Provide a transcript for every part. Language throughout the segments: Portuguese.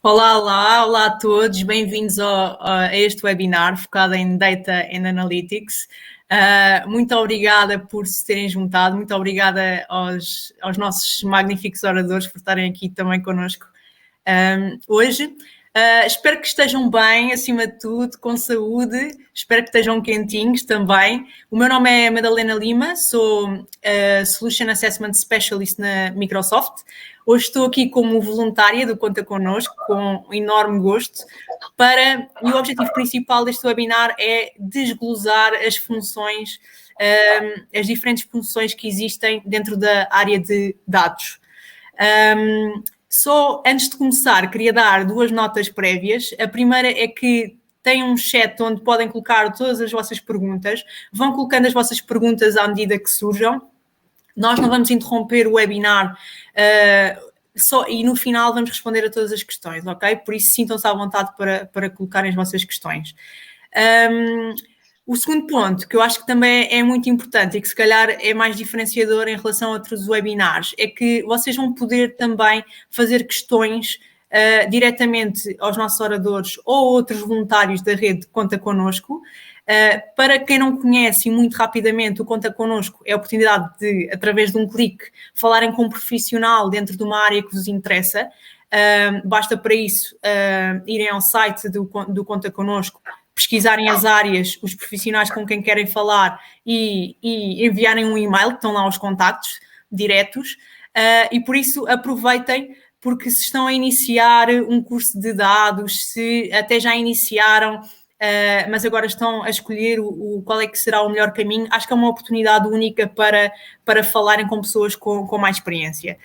Olá a todos, bem-vindos a este webinar focado em Data and Analytics. Muito obrigada por se terem juntado, muito obrigada aos nossos magníficos oradores por estarem aqui também connosco hoje. Espero que estejam bem, acima de tudo, com saúde, espero que estejam quentinhos também. O meu nome é Madalena Lima, sou Solution Assessment Specialist na Microsoft. Hoje estou aqui como voluntária do Conta Connosco, com enorme gosto, e o objetivo principal deste webinar é desglosar as funções, as diferentes funções que existem dentro da área de dados. Só antes de começar, queria dar duas notas prévias. A primeira é que tem um chat onde podem colocar todas as vossas perguntas. Vão colocando as vossas perguntas à medida que surjam. Nós não vamos interromper o webinar e no final vamos responder a todas as questões, ok? Por isso sintam-se à vontade para colocarem as vossas questões. O segundo ponto, que eu acho que também é muito importante e que se calhar é mais diferenciador em relação a outros webinars, é que vocês vão poder também fazer questões diretamente aos nossos oradores ou outros voluntários da rede Conta Connosco. Para quem não conhece, e muito rapidamente, o Conta Connosco é a oportunidade de, através de um clique, falarem com um profissional dentro de uma área que vos interessa. Basta para isso irem ao site do Conta Connosco, pesquisarem as áreas, os profissionais com quem querem falar e enviarem um e-mail, que estão lá os contactos diretos, e por isso aproveitem, porque se estão a iniciar um curso de dados, se até já iniciaram, mas agora estão a escolher qual é que será o melhor caminho, acho que é uma oportunidade única para falarem com pessoas com mais experiência.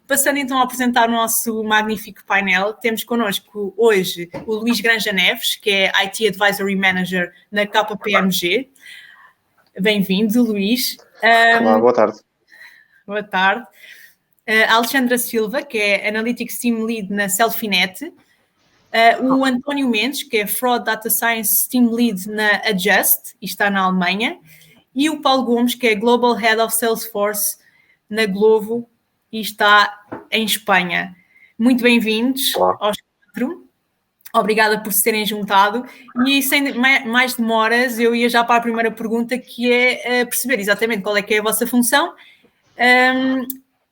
Passando então a apresentar o nosso magnífico painel, temos connosco hoje o Luís Granja Neves, que é IT Advisory Manager na KPMG. Bem-vindo, Luís. Olá, boa tarde. Boa tarde. A Alexandra Silva, que é Analytics Team Lead na Selfinet. O António Mendes, que é Fraud Data Science Team Lead na Adjust, e está na Alemanha. E o Paulo Gomes, que é Global Head of Salesforce na Glovo, e está em Espanha. Muito bem-vindos aos quatro. Obrigada por se terem juntado. E sem mais demoras, eu ia já para a primeira pergunta, que é perceber exatamente qual é que é a vossa função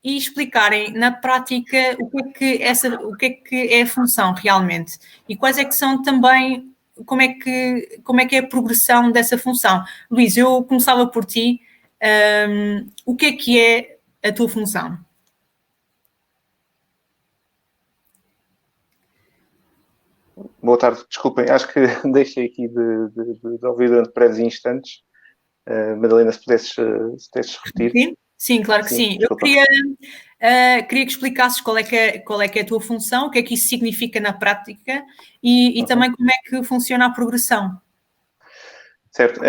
e explicarem na prática o que é a função realmente e quais é que são também, como é que é a progressão dessa função. Luís, eu começava por ti. O que é a tua função? Boa tarde, desculpem, acho que deixei aqui de ouvir durante breves instantes. Madalena, se pudesses repetir. Sim, claro que sim. Eu queria que explicasses qual é que é a tua função, o que é que isso significa na prática e também como é que funciona a progressão. Certo.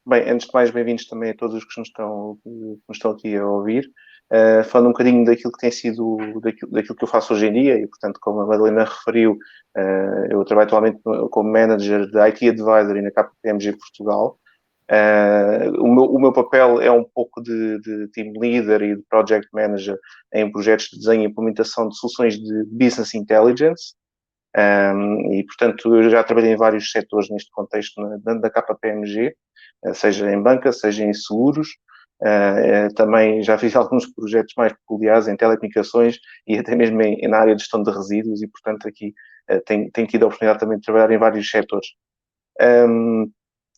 Bem, antes de mais, bem-vindos também a todos os que nos estão aqui a ouvir. Falando um bocadinho daquilo que tem sido, daquilo que eu faço hoje em dia, e portanto, como a Madalena referiu, eu trabalho atualmente como Manager de IT Advisory na KPMG Portugal. O meu papel é um pouco de Team Leader e de Project Manager em projetos de desenho e implementação de soluções de Business Intelligence. E, portanto, eu já trabalhei em vários setores neste contexto da KPMG, seja em banca, seja em seguros. Também já fiz alguns projetos mais peculiares em telecomunicações e até mesmo na área de gestão de resíduos e, portanto, aqui tenho tido a oportunidade também de trabalhar em vários setores.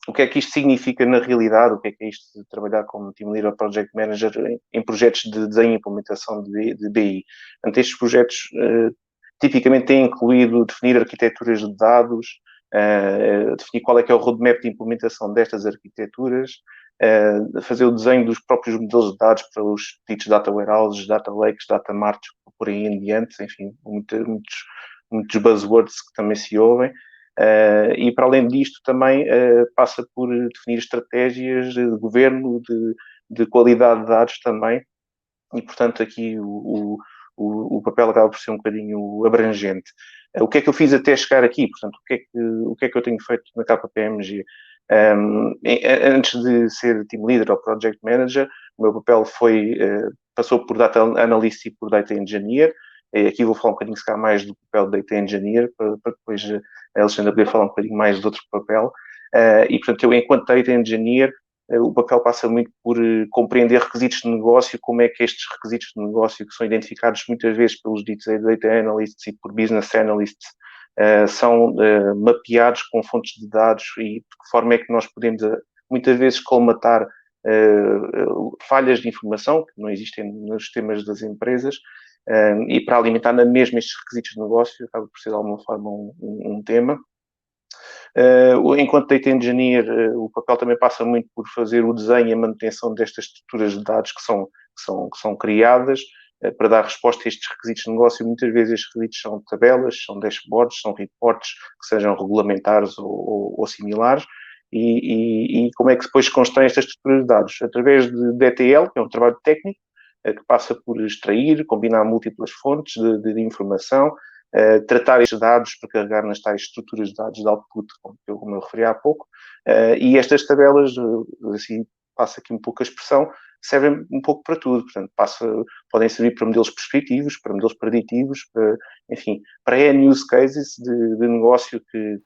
O que é que isto significa na realidade? O que é isto de trabalhar como Team Leader ou Project Manager em projetos de desenho e implementação de BI? Portanto, estes projetos tipicamente têm incluído definir arquiteturas de dados, definir qual é que é o roadmap de implementação destas arquiteturas, fazer o desenho dos próprios modelos de dados para os ditos data warehouses, data lakes, data marts, por aí em diante, enfim, muitos buzzwords que também se ouvem. E para além disto também passa por definir estratégias de governo, de qualidade de dados também, e portanto aqui o papel acaba por ser um bocadinho abrangente. O que é que eu fiz até chegar aqui? Portanto, o que é que eu tenho feito na KPMG? Antes de ser Team Leader ou Project Manager, o meu papel passou por Data Analyst e por Data Engineer. Aqui vou falar um bocadinho, se calhar, mais do papel de Data Engineer, para depois a Alexandra poder falar um bocadinho mais de outro papel. E, portanto, eu, enquanto Data Engineer, o papel passa muito por compreender requisitos de negócio, como é que estes requisitos de negócio, que são identificados muitas vezes pelos ditos Data Analysts e por Business Analysts, são mapeados com fontes de dados e de que forma é que nós podemos, muitas vezes, colmatar falhas de informação que não existem nos sistemas das empresas e para alimentar na mesma estes requisitos de negócio, acaba por ser de alguma forma um tema. Enquanto Data Engineer, o papel também passa muito por fazer o desenho e a manutenção destas estruturas de dados que são criadas para dar resposta a estes requisitos de negócio. Muitas vezes estes requisitos são tabelas, são dashboards, são reports que sejam regulamentares ou similares. E como é que depois se constrói estas estruturas de dados? Através de ETL, que é um trabalho técnico, que passa por extrair, combinar múltiplas fontes de informação, tratar estes dados para carregar nas tais estruturas de dados de output, como eu referi há pouco, e estas tabelas, assim, passa aqui um pouco a expressão, servem um pouco para tudo, portanto, podem servir para modelos prescritivos, para modelos preditivos, enfim, para N use cases de negócio que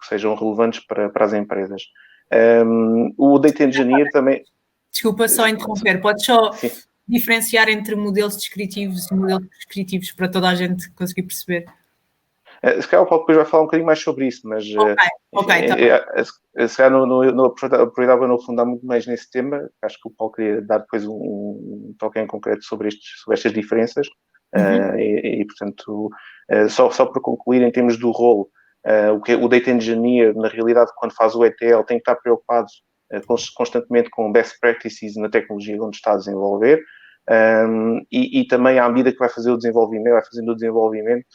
sejam relevantes para as empresas. O Data Engineer também... Desculpa só interromper, podes só Sim. diferenciar entre modelos descritivos e modelos prescritivos para toda a gente conseguir perceber? Se calhar o Paulo depois vai falar um bocadinho mais sobre isso, mas Ok, se calhar não aproveitava não afundar muito mais nesse tema. Acho que o Paulo queria dar depois um toque em concreto sobre estas diferenças. Portanto, só para concluir, em termos do rolo, o Data Engineer, na realidade, quando faz o ETL, tem que estar preocupado constantemente com best practices na tecnologia onde está a desenvolver. E também, à medida que vai fazendo o desenvolvimento,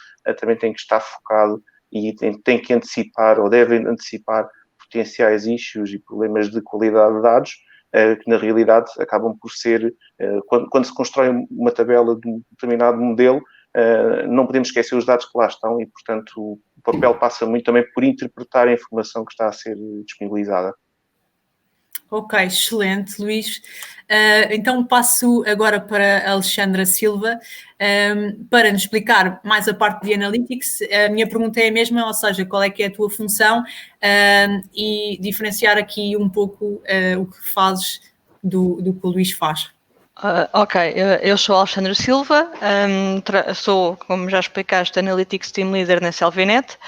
também tem que estar focado e tem que antecipar, ou deve antecipar, potenciais issues e problemas de qualidade de dados, que na realidade acabam por ser, quando se constrói uma tabela de um determinado modelo, não podemos esquecer os dados que lá estão e, portanto, o papel passa muito também por interpretar a informação que está a ser disponibilizada. Ok, excelente, Luís. Então passo agora para a Alexandra Silva para nos explicar mais a parte de Analytics. A minha pergunta é a mesma, ou seja, qual é que é a tua função e diferenciar aqui um pouco o que fazes do que o Luís faz. Ok, eu sou a Alexandra Silva, sou, como já explicaste, Analytics Team Leader na Selvinet.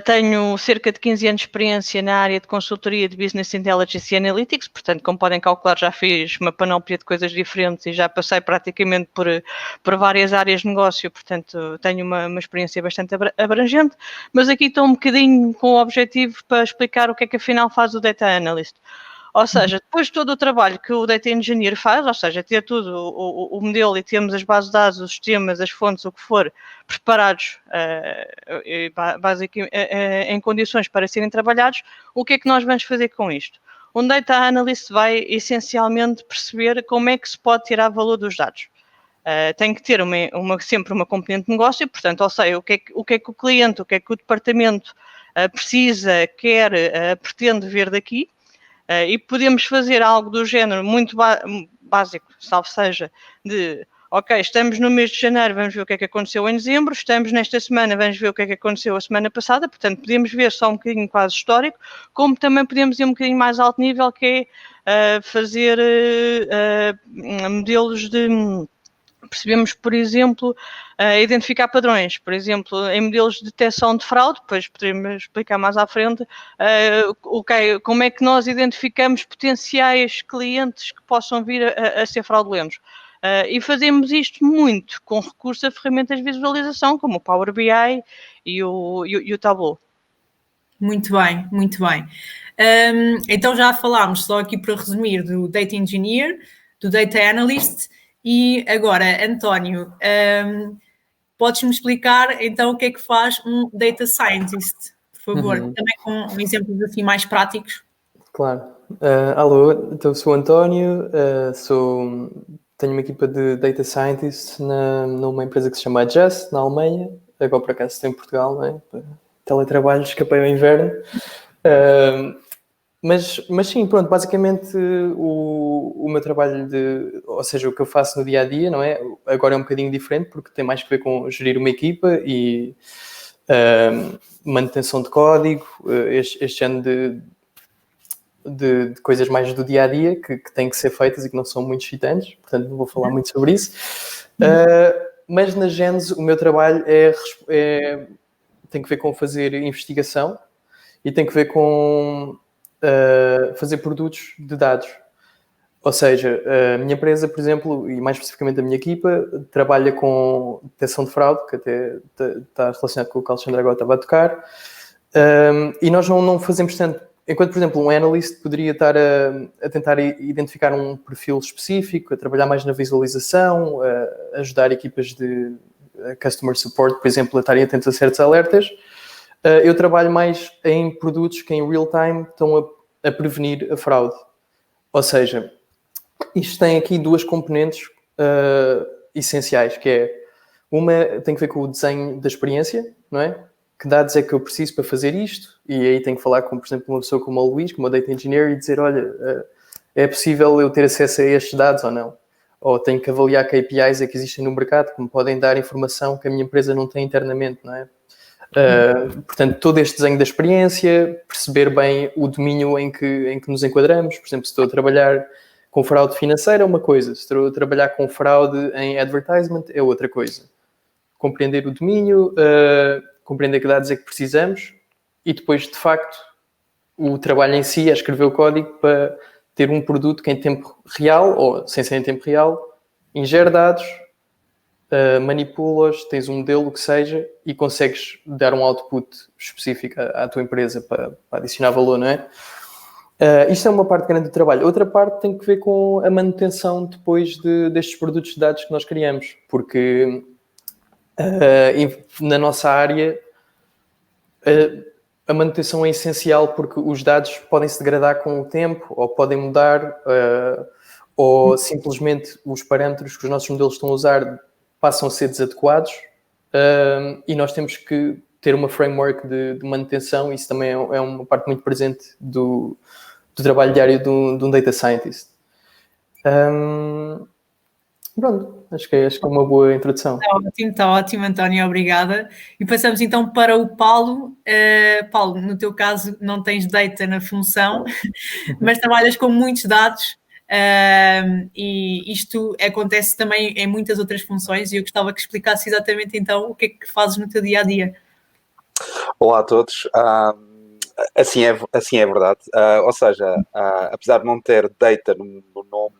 Tenho cerca de 15 anos de experiência na área de consultoria de Business Intelligence e Analytics, portanto, como podem calcular, já fiz uma panóplia de coisas diferentes e já passei praticamente por várias áreas de negócio, portanto, tenho uma experiência bastante abrangente, mas aqui estou um bocadinho com o objetivo para explicar o que é que afinal faz o Data Analyst. Ou seja, depois de todo o trabalho que o Data Engineer faz, ou seja, ter tudo o modelo e temos as bases de dados, os sistemas, as fontes, o que for, preparados basicamente, em condições para serem trabalhados, o que é que nós vamos fazer com isto? Um Data Analyst vai essencialmente perceber como é que se pode tirar valor dos dados. Tem que ter sempre uma componente de negócio, portanto, ou seja, o que é que o cliente, o que é que o departamento precisa, quer, pretende ver daqui. E podemos fazer algo do género muito básico, salvo seja, de ok, estamos no mês de janeiro, vamos ver o que é que aconteceu em dezembro, estamos nesta semana, vamos ver o que é que aconteceu a semana passada, portanto podemos ver só um bocadinho quase histórico, como também podemos ir um bocadinho mais alto nível, que é fazer modelos de... Percebemos, por exemplo, identificar padrões. Por exemplo, em modelos de detecção de fraude, depois poderemos explicar mais à frente, como é que nós identificamos potenciais clientes que possam vir a ser fraudulentos. E fazemos isto muito com recurso a ferramentas de visualização, como o Power BI e o Tableau. Muito bem, muito bem. Então já falámos, só aqui para resumir, do Data Engineer, do Data Analyst. E agora, António, podes-me explicar então o que é que faz um Data Scientist, por favor, também com exemplos assim mais práticos? Claro. Alô, então sou o António, tenho uma equipa de Data Scientists numa empresa que se chama Just, na Alemanha, agora por acaso estou em Portugal, não é? Teletrabalho, escapei ao inverno. Mas sim, pronto, basicamente o meu trabalho ou seja, o que eu faço no dia a dia, não é? Agora é um bocadinho diferente porque tem mais que ver com gerir uma equipa e manutenção de código, este ano de coisas mais do dia a dia que têm que ser feitas e que não são muito excitantes, portanto não vou falar muito sobre isso. Mas na Gênese o meu trabalho tem que ver com fazer investigação e tem que ver com fazer produtos de dados. Ou seja, a minha empresa, por exemplo, e mais especificamente a minha equipa, trabalha com detecção de fraude, que até está relacionado com o que o Alexandre agora estava a tocar, e nós não fazemos tanto. Enquanto, por exemplo, um analyst poderia estar a tentar identificar um perfil específico, a trabalhar mais na visualização, a ajudar equipas de customer support, por exemplo, a estarem atentos a certos alertas. Eu trabalho mais em produtos que em real time estão a prevenir a fraude. Ou seja, isto tem aqui duas componentes essenciais, que é uma tem que ver com o desenho da experiência, não é? Que dados é que eu preciso para fazer isto? E aí tenho que falar com, por exemplo, uma pessoa como o Luís, como a Data Engineer, e dizer, olha, é possível eu ter acesso a estes dados ou não? Ou tenho que avaliar KPIs que existem no mercado que me podem dar informação que a minha empresa não tem internamente, não é? Portanto, todo este desenho da experiência, perceber bem o domínio em que nos enquadramos. Por exemplo, se estou a trabalhar com fraude financeira é uma coisa, se estou a trabalhar com fraude em advertisement é outra coisa. Compreender o domínio, compreender que dados é que precisamos e depois, de facto, o trabalho em si é escrever o código para ter um produto que em tempo real, ou sem ser em tempo real, ingere dados, manipula-os, tens um modelo, o que seja, e consegues dar um output específico à tua empresa para adicionar valor, não é? Isto é uma parte grande do trabalho. Outra parte tem que ver com a manutenção depois destes produtos de dados que nós criamos, porque na nossa área a manutenção é essencial porque os dados podem se degradar com o tempo ou podem mudar ou simplesmente os parâmetros que os nossos modelos estão a usar passam a ser desadequados e nós temos que ter uma framework de manutenção. Isso também é uma parte muito presente do trabalho diário de um data scientist. Pronto, acho que é uma boa introdução. Está ótimo, António, obrigada. E passamos então para o Paulo. Paulo, no teu caso não tens data na função, mas trabalhas com muitos dados e isto acontece também em muitas outras funções e eu gostava que explicasse exatamente então o que é que fazes no teu dia-a-dia. Olá a todos. Assim é verdade. Ou seja, apesar de não ter data no nome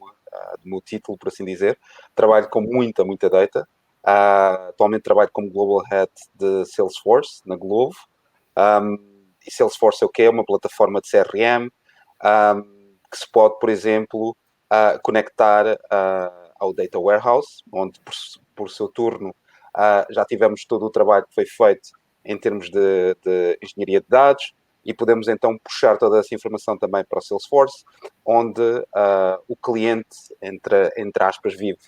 do meu título, por assim dizer, trabalho com muita data. Atualmente trabalho como Global Head de Salesforce, na Glovo. E Salesforce é o quê? É uma plataforma de CRM que se pode, por exemplo, conectar ao Data Warehouse, onde, por seu turno, já tivemos todo o trabalho que foi feito em termos de engenharia de dados, e podemos então puxar toda essa informação também para o Salesforce, onde o cliente, entre aspas, vive.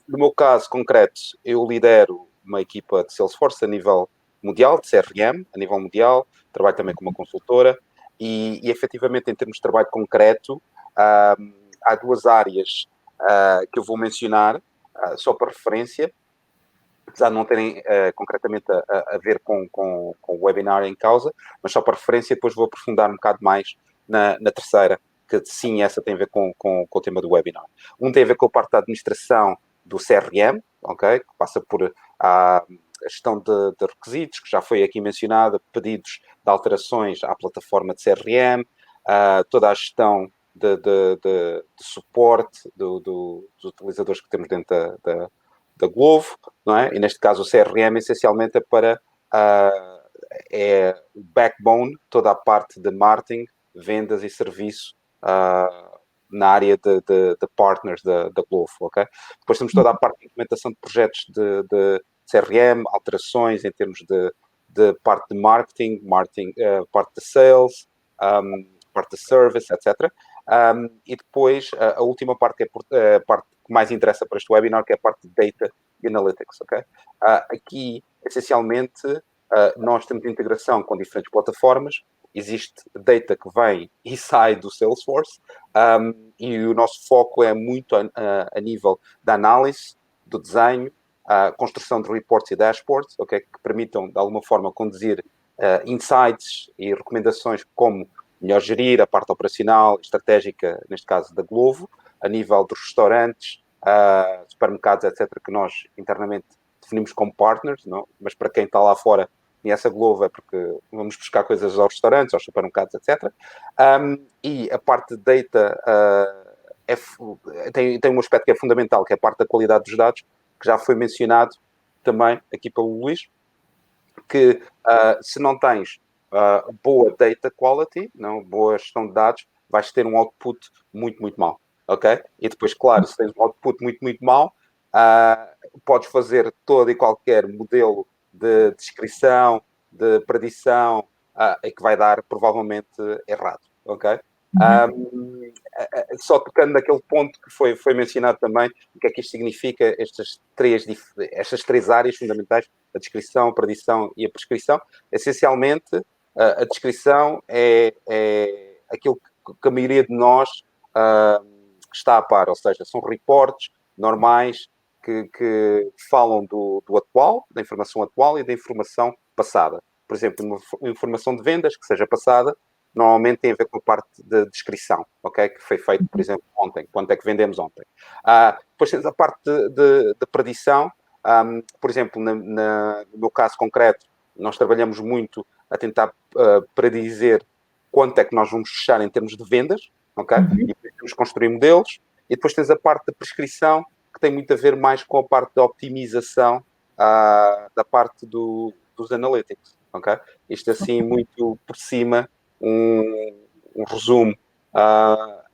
No meu caso concreto, eu lidero uma equipa de Salesforce a nível mundial, de CRM, a nível mundial, trabalho também com uma consultora, e efetivamente em termos de trabalho concreto, há duas áreas que eu vou mencionar, só para referência, apesar de não terem concretamente a ver com o webinar em causa, mas só para referência, depois vou aprofundar um bocado mais na terceira, que sim, essa tem a ver com o tema do webinar. Um tem a ver com a parte da administração do CRM, ok? Que passa por a gestão de requisitos, que já foi aqui mencionada, pedidos de alterações à plataforma de CRM, toda a gestão de suporte dos utilizadores que temos dentro da Glovo, não é? E neste caso o CRM essencialmente é o backbone, toda a parte de marketing, vendas e serviço na área de partners da Glovo, ok? Depois temos toda a parte de implementação de projetos de CRM, alterações em termos de parte de marketing, parte de sales, parte de service, etc. E depois a última parte, que é a parte que mais interessa para este webinar, que é a parte de Data e Analytics, ok? Aqui, essencialmente, nós temos integração com diferentes plataformas existe data que vem e sai do Salesforce, e o nosso foco é muito a nível da análise, do desenho, a construção de reports e dashboards, okay, que permitam, de alguma forma, conduzir insights e recomendações como melhor gerir a parte operacional, estratégica, neste caso da Glovo, a nível dos restaurantes, supermercados, etc., que nós internamente definimos como partners, não? Mas para quem está lá fora conhece a Glovo é porque vamos buscar coisas aos restaurantes, aos supermercados, etc. E a parte de data tem um aspecto que é fundamental, que é a parte da qualidade dos dados, que já foi mencionado também aqui pelo Luís, que se não tens boa data quality, não, boa gestão de dados, vais ter um output muito, muito mau, ok? E depois, claro, se tens um output muito, muito mau, podes fazer todo e qualquer modelo de descrição, de predição, e que vai dar provavelmente errado, ok? Só tocando naquele ponto que foi mencionado também, o que é que isto significa, estas três áreas fundamentais, a descrição, a predição e a prescrição. Essencialmente, a descrição é aquilo que a maioria de nós está a par, ou seja, são reportes normais que falam do atual, da informação atual e da informação passada. Por exemplo, uma informação de vendas que seja passada, normalmente tem a ver com a parte de descrição, ok? Que foi feito, por exemplo, ontem. Quanto é que vendemos ontem? Depois temos a parte de predição. Por exemplo, no meu caso concreto, nós trabalhamos muito a tentar predizer quanto é que nós vamos fechar em termos de vendas, ok? E depois temos que construir modelos. E depois tens a parte da prescrição, que tem muito a ver mais com a parte da optimização da parte dos analytics, ok? Isto assim, muito por cima, um resumo.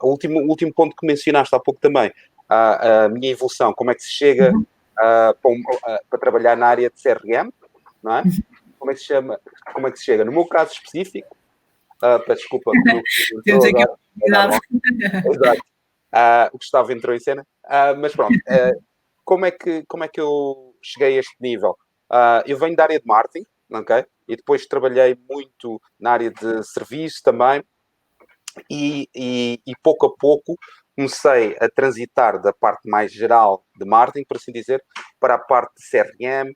O último ponto que mencionaste há pouco também, a minha evolução, como é que se chega para trabalhar na área de CRM, não é? Como é que se chega? No meu caso específico, peço desculpa. Exato. O Gustavo entrou em cena, mas pronto, como é que eu cheguei a este nível? Eu venho da área de marketing, ok? E depois trabalhei muito na área de serviço também, e pouco a pouco comecei a transitar da parte mais geral de marketing, por assim dizer, para a parte de CRM,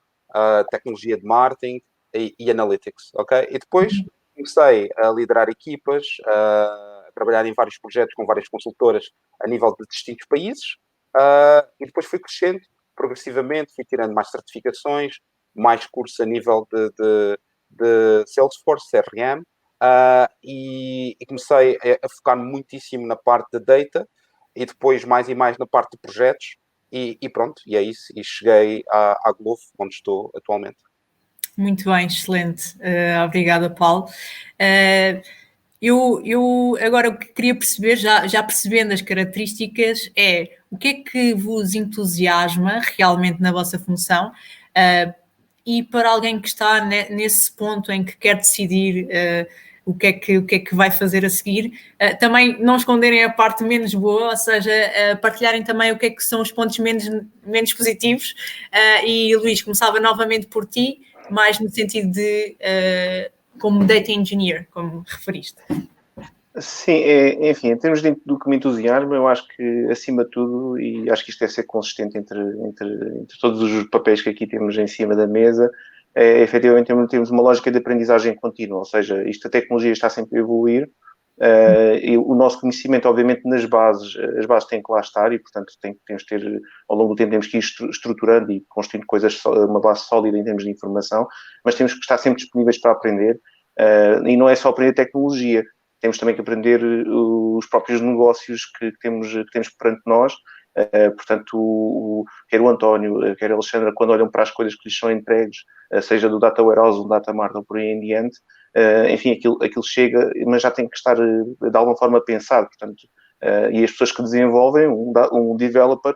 tecnologia de marketing e analytics, ok? E depois comecei a liderar equipas, a trabalhar em vários projetos com várias consultoras a nível de distintos países, e depois fui crescendo progressivamente, fui tirando mais certificações, mais cursos a nível de Salesforce, CRM, e comecei a focar muitíssimo na parte de data e depois mais e mais na parte de projetos e pronto, e é isso, e cheguei à Glovo, onde estou atualmente. Muito bem, excelente. Obrigada, Paulo. Eu agora o que queria perceber, já percebendo as características, é o que é que vos entusiasma realmente na vossa função, e para alguém que está nesse ponto em que quer decidir o que é que vai fazer a seguir, também não esconderem a parte menos boa, ou seja, partilharem também o que é que são os pontos menos positivos. E Luís, começava novamente por ti, mais no sentido de como data engineer, como referiste. Sim, enfim, em termos do que me entusiasma, eu acho que, acima de tudo, e acho que isto deve ser consistente entre todos os papéis que aqui temos em cima da mesa, efetivamente temos uma lógica de aprendizagem contínua, ou seja, a tecnologia está sempre a evoluir, e o nosso conhecimento, obviamente, nas bases, as bases têm que lá estar e, portanto, temos que ter, ao longo do tempo, temos que ir estruturando e construindo uma base sólida em termos de informação, mas temos que estar sempre disponíveis para aprender, e não é só aprender tecnologia, temos também que aprender os próprios negócios que temos perante nós. Portanto, quer o António, quer a Alexandra, quando olham para as coisas que lhes são entregues, seja do Data Warehouse, do Data Mart ou por aí em diante, enfim, aquilo chega, mas já tem que estar de alguma forma pensado. Portanto, e as pessoas que desenvolvem, um developer,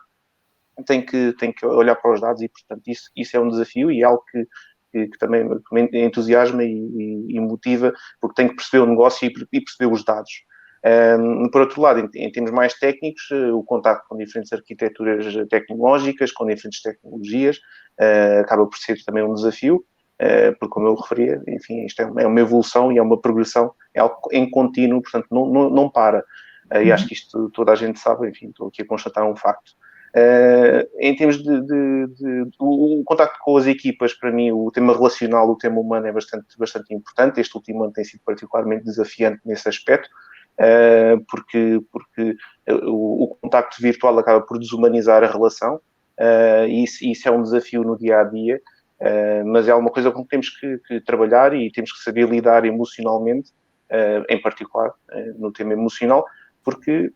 tem que olhar para os dados e, portanto, isso é um desafio e é algo que também me entusiasma e motiva, porque tem que perceber o negócio e perceber os dados. Por outro lado, em termos mais técnicos, o contacto com diferentes arquiteturas tecnológicas, com diferentes tecnologias, acaba por ser também um desafio. porque como eu referia, enfim, isto é uma evolução e é uma progressão, é algo em contínuo, portanto não para. E acho que isto toda a gente sabe, enfim, estou aqui a constatar um facto. Em termos o contacto com as equipas, para mim, o tema relacional, o tema humano é bastante importante. Este último ano tem sido particularmente desafiante nesse aspecto, porque o contacto virtual acaba por desumanizar a relação, e isso é um desafio no dia-a-dia, mas é uma coisa com que temos que trabalhar e temos que saber lidar emocionalmente, em particular no tema emocional, porque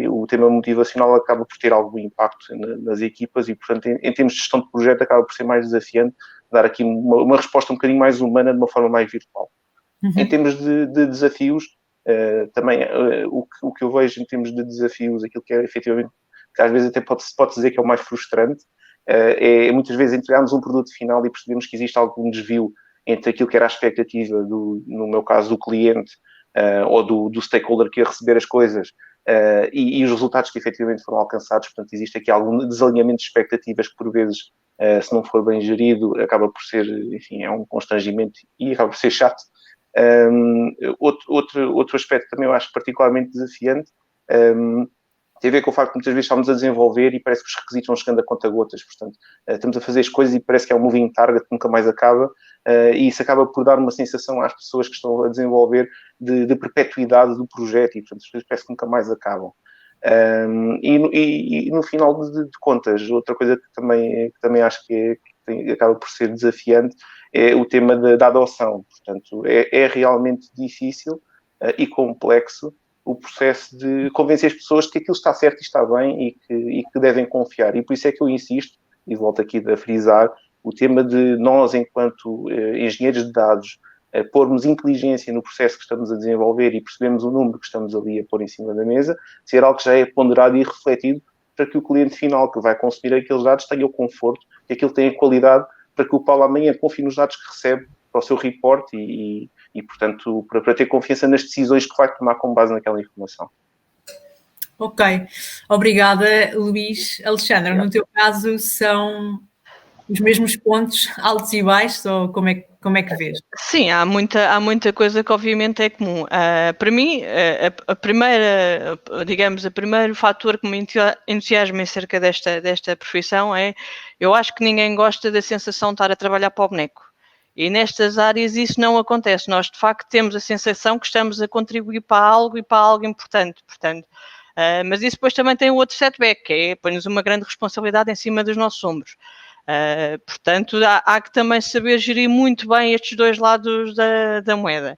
o tema motivacional acaba por ter algum impacto nas equipas e, portanto, em termos de gestão de projeto, acaba por ser mais desafiante dar aqui uma resposta um bocadinho mais humana de uma forma mais virtual. Em termos de desafios, também o que eu vejo em termos de desafios, aquilo que é efetivamente, que às vezes até pode dizer que é o mais frustrante, é muitas vezes entregarmos um produto final e percebemos que existe algum desvio entre aquilo que era a expectativa, no meu caso, do cliente, ou do stakeholder que ia receber as coisas, e os resultados que efetivamente foram alcançados. Portanto, existe aqui algum desalinhamento de expectativas que, por vezes, se não for bem gerido, acaba por ser, enfim, é um constrangimento e acaba por ser chato. Outro aspecto também eu acho particularmente desafiante, tem a ver com o facto de muitas vezes estamos a desenvolver e parece que os requisitos vão chegando a conta-gotas. Portanto, estamos a fazer as coisas e parece que é um moving target que nunca mais acaba, e isso acaba por dar uma sensação às pessoas que estão a desenvolver de perpetuidade do projeto, e portanto as coisas parece que nunca mais acabam. E no final de contas, outra coisa que também acho que acaba por ser desafiante é o tema da adoção. Portanto, é realmente difícil e complexo o processo de convencer as pessoas de que aquilo está certo e está bem e que devem confiar. E por isso é que eu insisto, e volto aqui a frisar, o tema de nós, enquanto engenheiros de dados, pormos inteligência no processo que estamos a desenvolver e percebemos o número que estamos ali a pôr em cima da mesa, ser algo que já é ponderado e refletido para que o cliente final que vai consumir aqueles dados tenha o conforto, que aquilo tenha qualidade, para que o Paulo amanhã confie nos dados que recebe para o seu report e portanto, para ter confiança nas decisões que vai tomar com base naquela informação. Ok, obrigada, Luís. Alexandra, no teu caso, são os mesmos pontos altos e baixos, ou como é que vês? Sim, há muita coisa que obviamente é comum. Para mim, a primeira, digamos, o primeiro fator que me entusiasma acerca desta profissão é, eu acho que ninguém gosta da sensação de estar a trabalhar para o boneco. E nestas áreas isso não acontece. Nós, de facto, temos a sensação que estamos a contribuir para algo e para algo importante. Portanto, mas isso depois também tem outro setback, que é põe-nos uma grande responsabilidade em cima dos nossos ombros. Portanto, há que também saber gerir muito bem estes dois lados da moeda.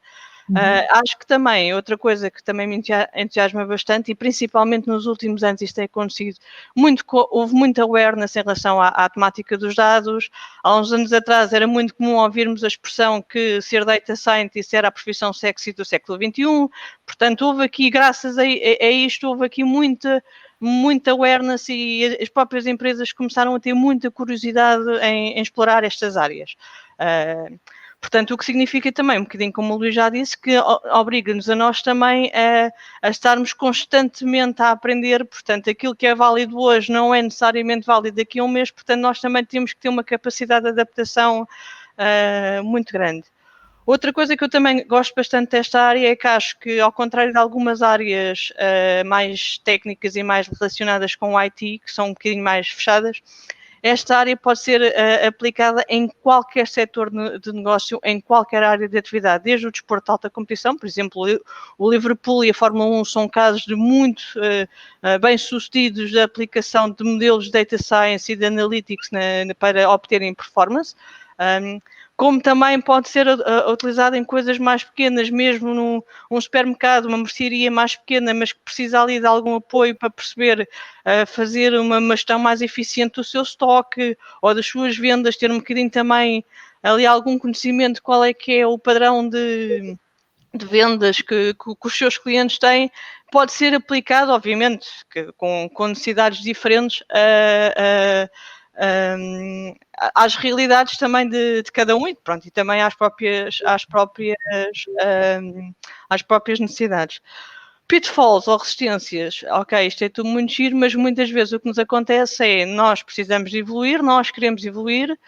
Acho que também, outra coisa que também me entusiasma bastante, e principalmente nos últimos anos isto tem acontecido, houve muita awareness em relação à temática dos dados. Há uns anos atrás era muito comum ouvirmos a expressão que ser data scientist era a profissão sexy do século XXI, portanto houve aqui, graças a isto, houve aqui muita awareness e as próprias empresas começaram a ter muita curiosidade em explorar estas áreas. Portanto, o que significa também, um bocadinho como o Luís já disse, que obriga-nos a nós também a estarmos constantemente a aprender. Portanto, aquilo que é válido hoje não é necessariamente válido daqui a um mês, portanto, nós também temos que ter uma capacidade de adaptação muito grande. Outra coisa que eu também gosto bastante desta área é que acho que, ao contrário de algumas áreas mais técnicas e mais relacionadas com o IT, que são um bocadinho mais fechadas, esta área pode ser aplicada em qualquer setor de negócio, em qualquer área de atividade, desde o desporto de alta competição, por exemplo, o Liverpool e a Fórmula 1 são casos de muito bem-sucedidos da aplicação de modelos de data science e de analytics para obterem performance. Como também pode ser utilizado em coisas mais pequenas, mesmo num supermercado, uma mercearia mais pequena, mas que precisa ali de algum apoio para perceber, fazer uma gestão mais eficiente do seu estoque ou das suas vendas, ter um bocadinho também ali algum conhecimento de qual é que é o padrão de vendas que os seus clientes têm, pode ser aplicado, obviamente, com necessidades diferentes às realidades também de cada um e pronto, e também às próprias necessidades. Pitfalls ou resistências, ok, isto é tudo muito giro, mas muitas vezes o que nos acontece é nós precisamos de evoluir, nós queremos evoluir,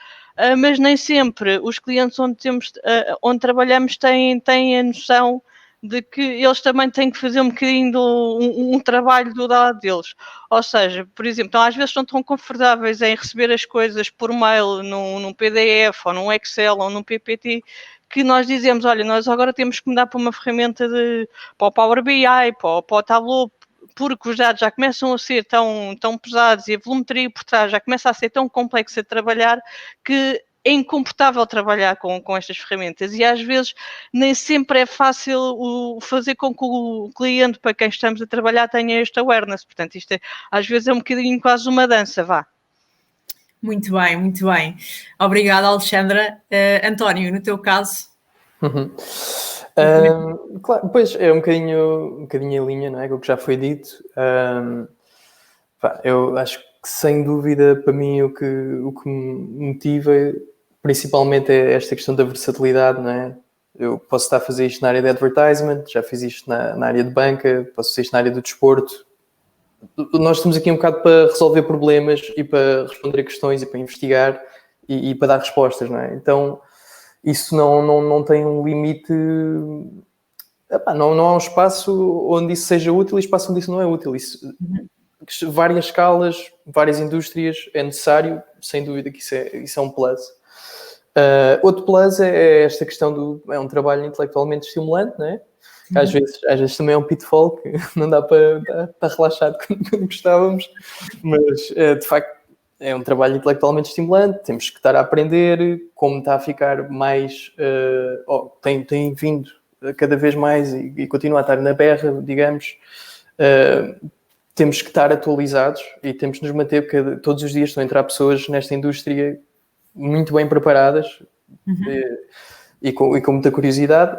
mas nem sempre os clientes onde trabalhamos têm a noção de que eles também têm que fazer um bocadinho um trabalho do lado deles. Ou seja, por exemplo, então, às vezes estão tão confortáveis em receber as coisas por mail, num PDF, ou num Excel, ou num PPT, que nós dizemos, olha, nós agora temos que mudar para uma ferramenta para o Power BI, para o Tableau, porque os dados já começam a ser tão pesados e a volumetria por trás já começa a ser tão complexa de trabalhar que é incomportável trabalhar com estas ferramentas e às vezes nem sempre é fácil fazer com que o cliente para quem estamos a trabalhar tenha este awareness. Portanto, isto às vezes é um bocadinho quase uma dança, vá. Muito bem, muito bem. Obrigada, Alexandra. António, no teu caso? Claro, pois é um bocadinho em linha, não é? Com o que já foi dito. Eu acho que sem dúvida para mim o que me motiva principalmente é esta questão da versatilidade, não é? Eu posso estar a fazer isto na área de advertisement, já fiz isto na área de banca, posso fazer isto na área do desporto. Nós estamos aqui um bocado para resolver problemas e para responder a questões e para investigar e para dar respostas, não é? Então, isso não tem um limite... não há um espaço onde isso seja útil e espaço onde isso não é útil. Várias escalas, várias indústrias, é necessário, sem dúvida que isso é um plus. Outro plus é esta questão é um trabalho intelectualmente estimulante, não é? Às vezes também é um pitfall que não dá para estar relaxado quando gostávamos, mas de facto é um trabalho intelectualmente estimulante, temos que estar a aprender, como está a ficar mais, tem vindo cada vez mais e continua a estar na berra, digamos, temos que estar atualizados e temos que nos manter, porque todos os dias estão a entrar pessoas nesta indústria muito bem preparadas e com muita curiosidade.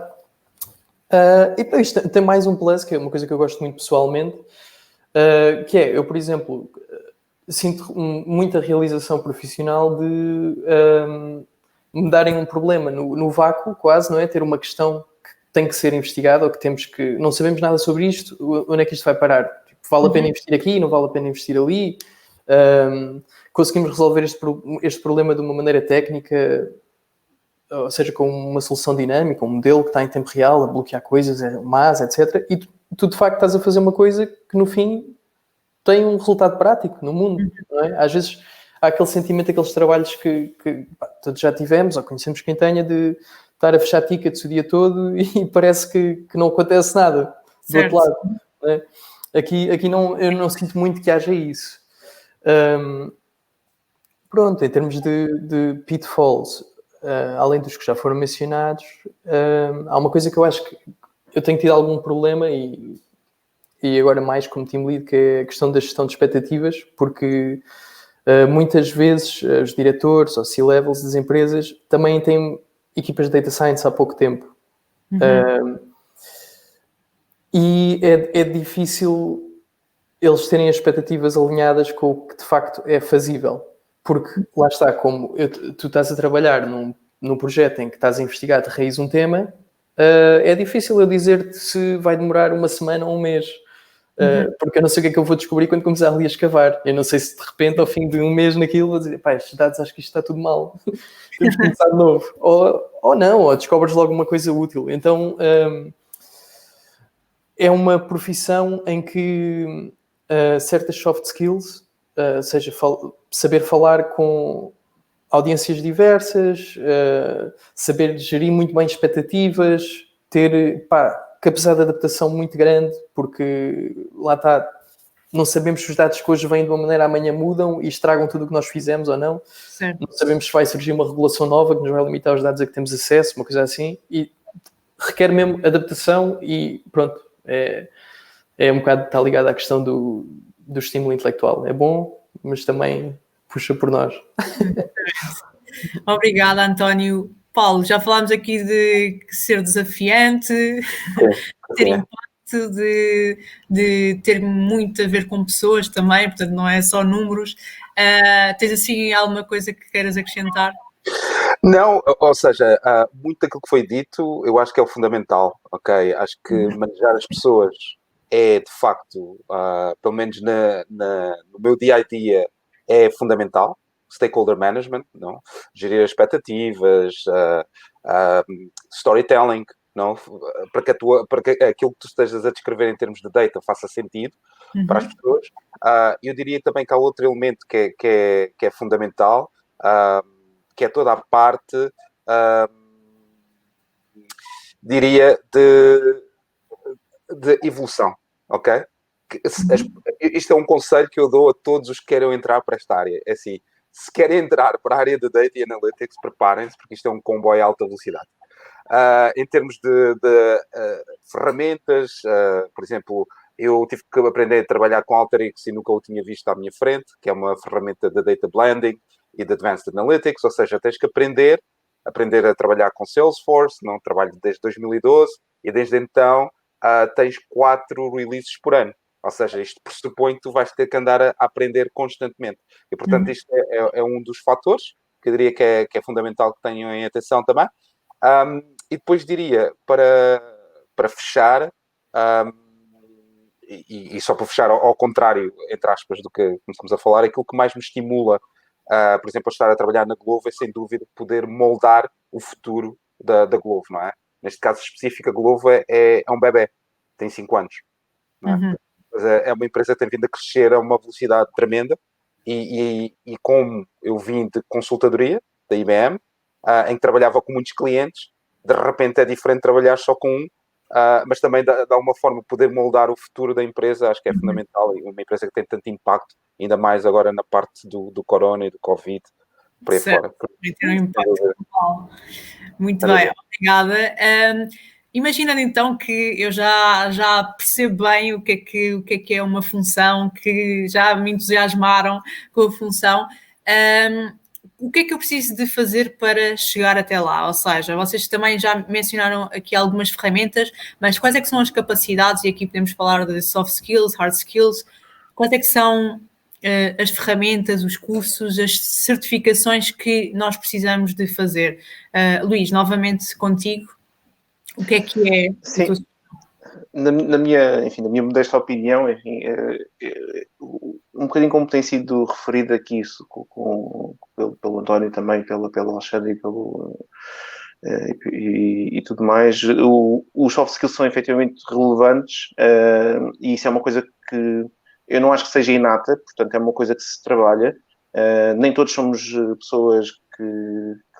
E depois isto tem mais um plus, que é uma coisa que eu gosto muito pessoalmente, que é, eu, por exemplo, sinto muita realização profissional de me darem um problema no vácuo, quase, não é? Ter uma questão que tem que ser investigada ou que temos que... Não sabemos nada sobre isto, onde é que isto vai parar? Tipo, vale a pena investir aqui, não vale a pena investir ali? Conseguimos resolver este problema de uma maneira técnica, ou seja, com uma solução dinâmica, um modelo que está em tempo real, a bloquear coisas, mas, etc. E tu, de facto, estás a fazer uma coisa que, no fim, tem um resultado prático no mundo, não é? Às vezes há aquele sentimento, aqueles trabalhos que todos já tivemos, ou conhecemos quem tenha, de estar a fechar tickets o dia todo e parece que não acontece nada do outro lado. Não é? Aqui eu não sinto muito que haja isso. Pronto, em termos de pitfalls, além dos que já foram mencionados, há uma coisa que eu acho que eu tenho tido algum problema e agora mais como team lead, que é a questão da gestão de expectativas, porque muitas vezes os diretores ou C-levels das empresas também têm equipas de data science há pouco tempo. E é difícil eles terem as expectativas alinhadas com o que de facto é fazível. Porque, lá está, como tu estás a trabalhar num projeto em que estás a investigar de raiz um tema, é difícil eu dizer-te se vai demorar uma semana ou um mês. Porque eu não sei o que é que eu vou descobrir quando começar ali a escavar. Eu não sei se de repente, ao fim de um mês naquilo, vou dizer, estes dados acho que isto está tudo mal. Temos que começar de novo. Ou não, ou descobres logo uma coisa útil. Então, é uma profissão em que certas soft skills, seja saber falar com audiências diversas, saber gerir muito bem expectativas, ter capacidade de adaptação muito grande, porque lá está, não sabemos se os dados que hoje vêm de uma maneira amanhã mudam e estragam tudo o que nós fizemos ou não. Certo. Não sabemos se vai surgir uma regulação nova que nos vai limitar os dados a que temos acesso, uma coisa assim, e requer mesmo adaptação e pronto, é um bocado, está ligado à questão do estímulo intelectual. É bom, mas também puxa por nós. Obrigada, António. Paulo, já falámos aqui de ser desafiante, ter impacto, de ter muito a ver com pessoas também, portanto não é só números. Tens assim alguma coisa que queiras acrescentar? Não, ou seja, muito daquilo que foi dito eu acho que é o fundamental, ok? Acho que manejar as pessoas é de facto, pelo menos no meu dia-a-dia, é fundamental. stakeholder management, não? Gerir expectativas, storytelling, não? Para que aquilo que tu estejas a descrever em termos de data faça sentido para as pessoas. Eu diria também que há outro elemento que é fundamental, que é toda a parte, diria, de evolução, ok? Isto é um conselho que eu dou a todos os que queiram entrar para esta área. É assim, se querem entrar para a área de Data e Analytics, preparem-se, porque isto é um comboio a alta velocidade. Em termos de ferramentas, por exemplo, eu tive que aprender a trabalhar com Alteryx e nunca o tinha visto à minha frente, que é uma ferramenta de Data Blending e de Advanced Analytics, ou seja, tens que aprender a trabalhar com Salesforce, não trabalho desde 2012, e desde então tens 4 releases por ano. Ou seja, isto pressupõe que tu vais ter que andar a aprender constantemente. E, portanto, isto é um dos fatores que eu diria que é fundamental que tenham em atenção também. E depois diria, para fechar, e só para fechar, ao contrário, entre aspas, do que começamos a falar, aquilo que mais me estimula, por exemplo, a estar a trabalhar na Glovo é, sem dúvida, poder moldar o futuro da Glovo, não é? Neste caso específico, a Glovo é um bebé, tem 5 anos, não é? Mas é uma empresa que tem vindo a crescer a uma velocidade tremenda e como eu vim de consultadoria, da IBM, em que trabalhava com muitos clientes, de repente é diferente trabalhar só com um, mas também dá uma forma de poder moldar o futuro da empresa, acho que é fundamental, e uma empresa que tem tanto impacto, ainda mais agora na parte do corona e do Covid, por aí fora. Tem um impacto global. Muito bem, obrigada. Imaginando então que eu já percebo bem o que é uma função, que já me entusiasmaram com a função. O que é que eu preciso de fazer para chegar até lá? Ou seja, vocês também já mencionaram aqui algumas ferramentas, mas quais é que são as capacidades, e aqui podemos falar de soft skills, hard skills, quais é que são as ferramentas, os cursos, as certificações que nós precisamos de fazer? Luís, novamente contigo, o que é? Sim. Na minha modesta opinião, enfim, um bocadinho como tem sido referido aqui isso, pelo António também, pelo Alexandre e tudo mais, os soft skills são efetivamente relevantes, e isso é uma coisa que eu não acho que seja inata, portanto é uma coisa que se trabalha. Nem todos somos pessoas que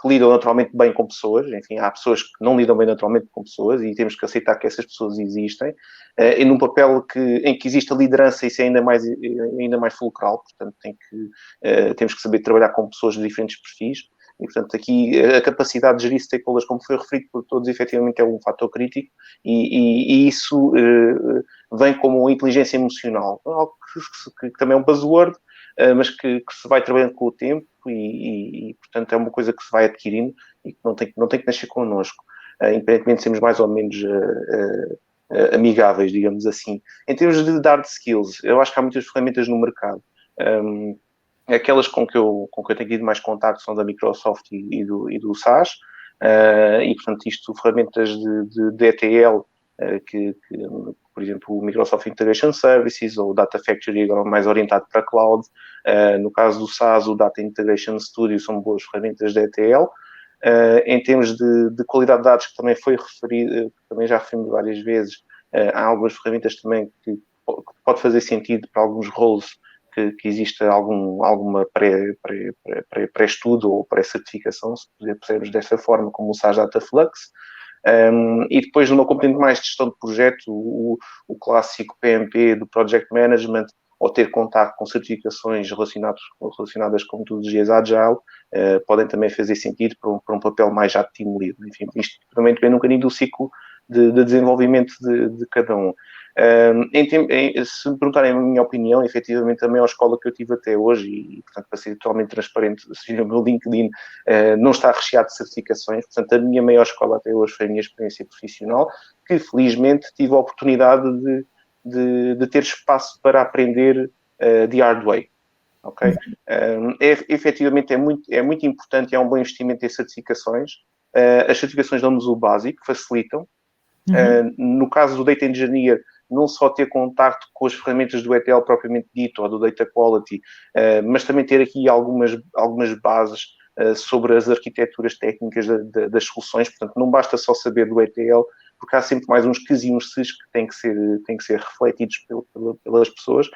lidam naturalmente bem com pessoas, enfim, há pessoas que não lidam bem naturalmente com pessoas e temos que aceitar que essas pessoas existem, e num papel em que existe a liderança, isso é ainda mais fulcral, portanto temos que saber trabalhar com pessoas de diferentes perfis, e portanto aqui a capacidade de gerir stakeholders, como foi referido por todos, efetivamente é um fator crítico, e isso vem como uma inteligência emocional, algo que também é um buzzword, mas que se vai trabalhando com o tempo e, portanto, é uma coisa que se vai adquirindo e que não tem que nascer connosco, independentemente de sermos mais ou menos amigáveis, digamos assim. Em termos de hard skills, eu acho que há muitas ferramentas no mercado. Aquelas com que eu tenho tido mais contacto são da Microsoft e do SaaS, e, portanto, ferramentas de ETL, por exemplo, o Microsoft Integration Services ou o Data Factory, agora mais orientado para cloud. No caso do SaaS, o Data Integration Studio são boas ferramentas de ETL. Em termos de qualidade de dados, que também foi referido, que também já referimos várias vezes, há algumas ferramentas também que pode fazer sentido para alguns roles que exista alguma pré-estudo ou pré-certificação, se pudermos dessa forma, como o SaaS Data Flux. E depois, numa componente mais de gestão de projeto, o clássico PMP do Project Management, ou ter contato com certificações relacionadas com metodologias Agile, podem também fazer sentido para um papel mais já de team lead. Enfim, isto também depende um bocadinho do ciclo de desenvolvimento de cada um. Se me perguntarem a minha opinião, efetivamente a maior escola que eu tive até hoje, e portanto para ser totalmente transparente, o meu LinkedIn não está recheado de certificações, portanto a minha maior escola até hoje foi a minha experiência profissional, que felizmente tive a oportunidade de ter espaço para aprender the hard way. Okay? Efetivamente é muito importante e é um bom investimento em certificações. As certificações dão-nos o básico, facilitam. No caso do Data Engineer, não só ter contacto com as ferramentas do ETL propriamente dito, ou do Data Quality, mas também ter aqui algumas bases sobre as arquiteturas técnicas das soluções. Portanto, não basta só saber do ETL, porque há sempre mais uns quezinhos e uns ses que têm que ser refletidos pelas pessoas.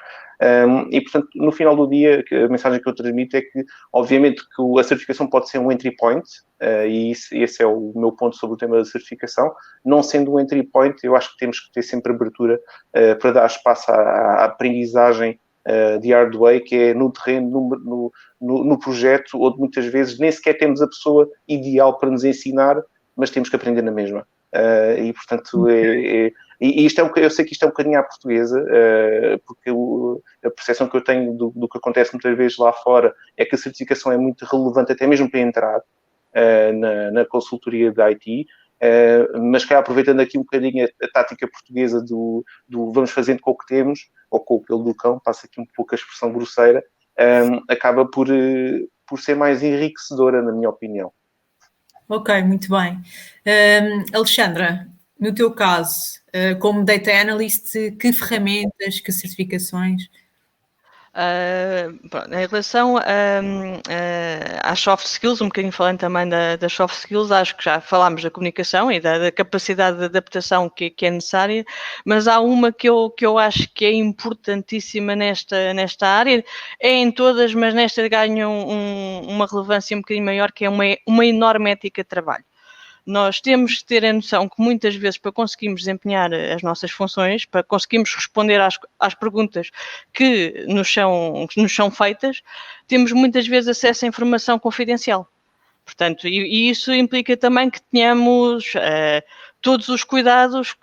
E, portanto, no final do dia, a mensagem que eu transmito é que, obviamente, que a certificação pode ser um entry point, e esse é o meu ponto sobre o tema da certificação. Não sendo um entry point, eu acho que temos que ter sempre abertura para dar espaço à aprendizagem de hard way, que é no terreno, no projeto, onde muitas vezes nem sequer temos a pessoa ideal para nos ensinar, mas temos que aprender na mesma. E, portanto, e isto eu sei que isto é um bocadinho à portuguesa, porque a percepção que eu tenho do que acontece muitas vezes lá fora é que a certificação é muito relevante, até mesmo para entrar na consultoria de IT, mas que aproveitando aqui um bocadinho a tática portuguesa do vamos fazendo com o que temos, ou com o pelo do cão, passa aqui um pouco a expressão grosseira, acaba por ser mais enriquecedora, na minha opinião. Ok, muito bem. Alexandra, no teu caso, como Data Analyst, que ferramentas, que certificações? Em relação às soft skills, um bocadinho falando também das soft skills, acho que já falámos da comunicação e da capacidade de adaptação que é necessária, mas há uma que eu acho que é importantíssima nesta área, é em todas, mas nesta ganha uma relevância um bocadinho maior, que é uma enorme ética de trabalho. Nós temos que ter a noção que muitas vezes, para conseguirmos desempenhar as nossas funções, para conseguirmos responder às perguntas que nos são feitas, temos muitas vezes acesso a informação confidencial. Portanto, e isso implica também que tenhamos todos os cuidados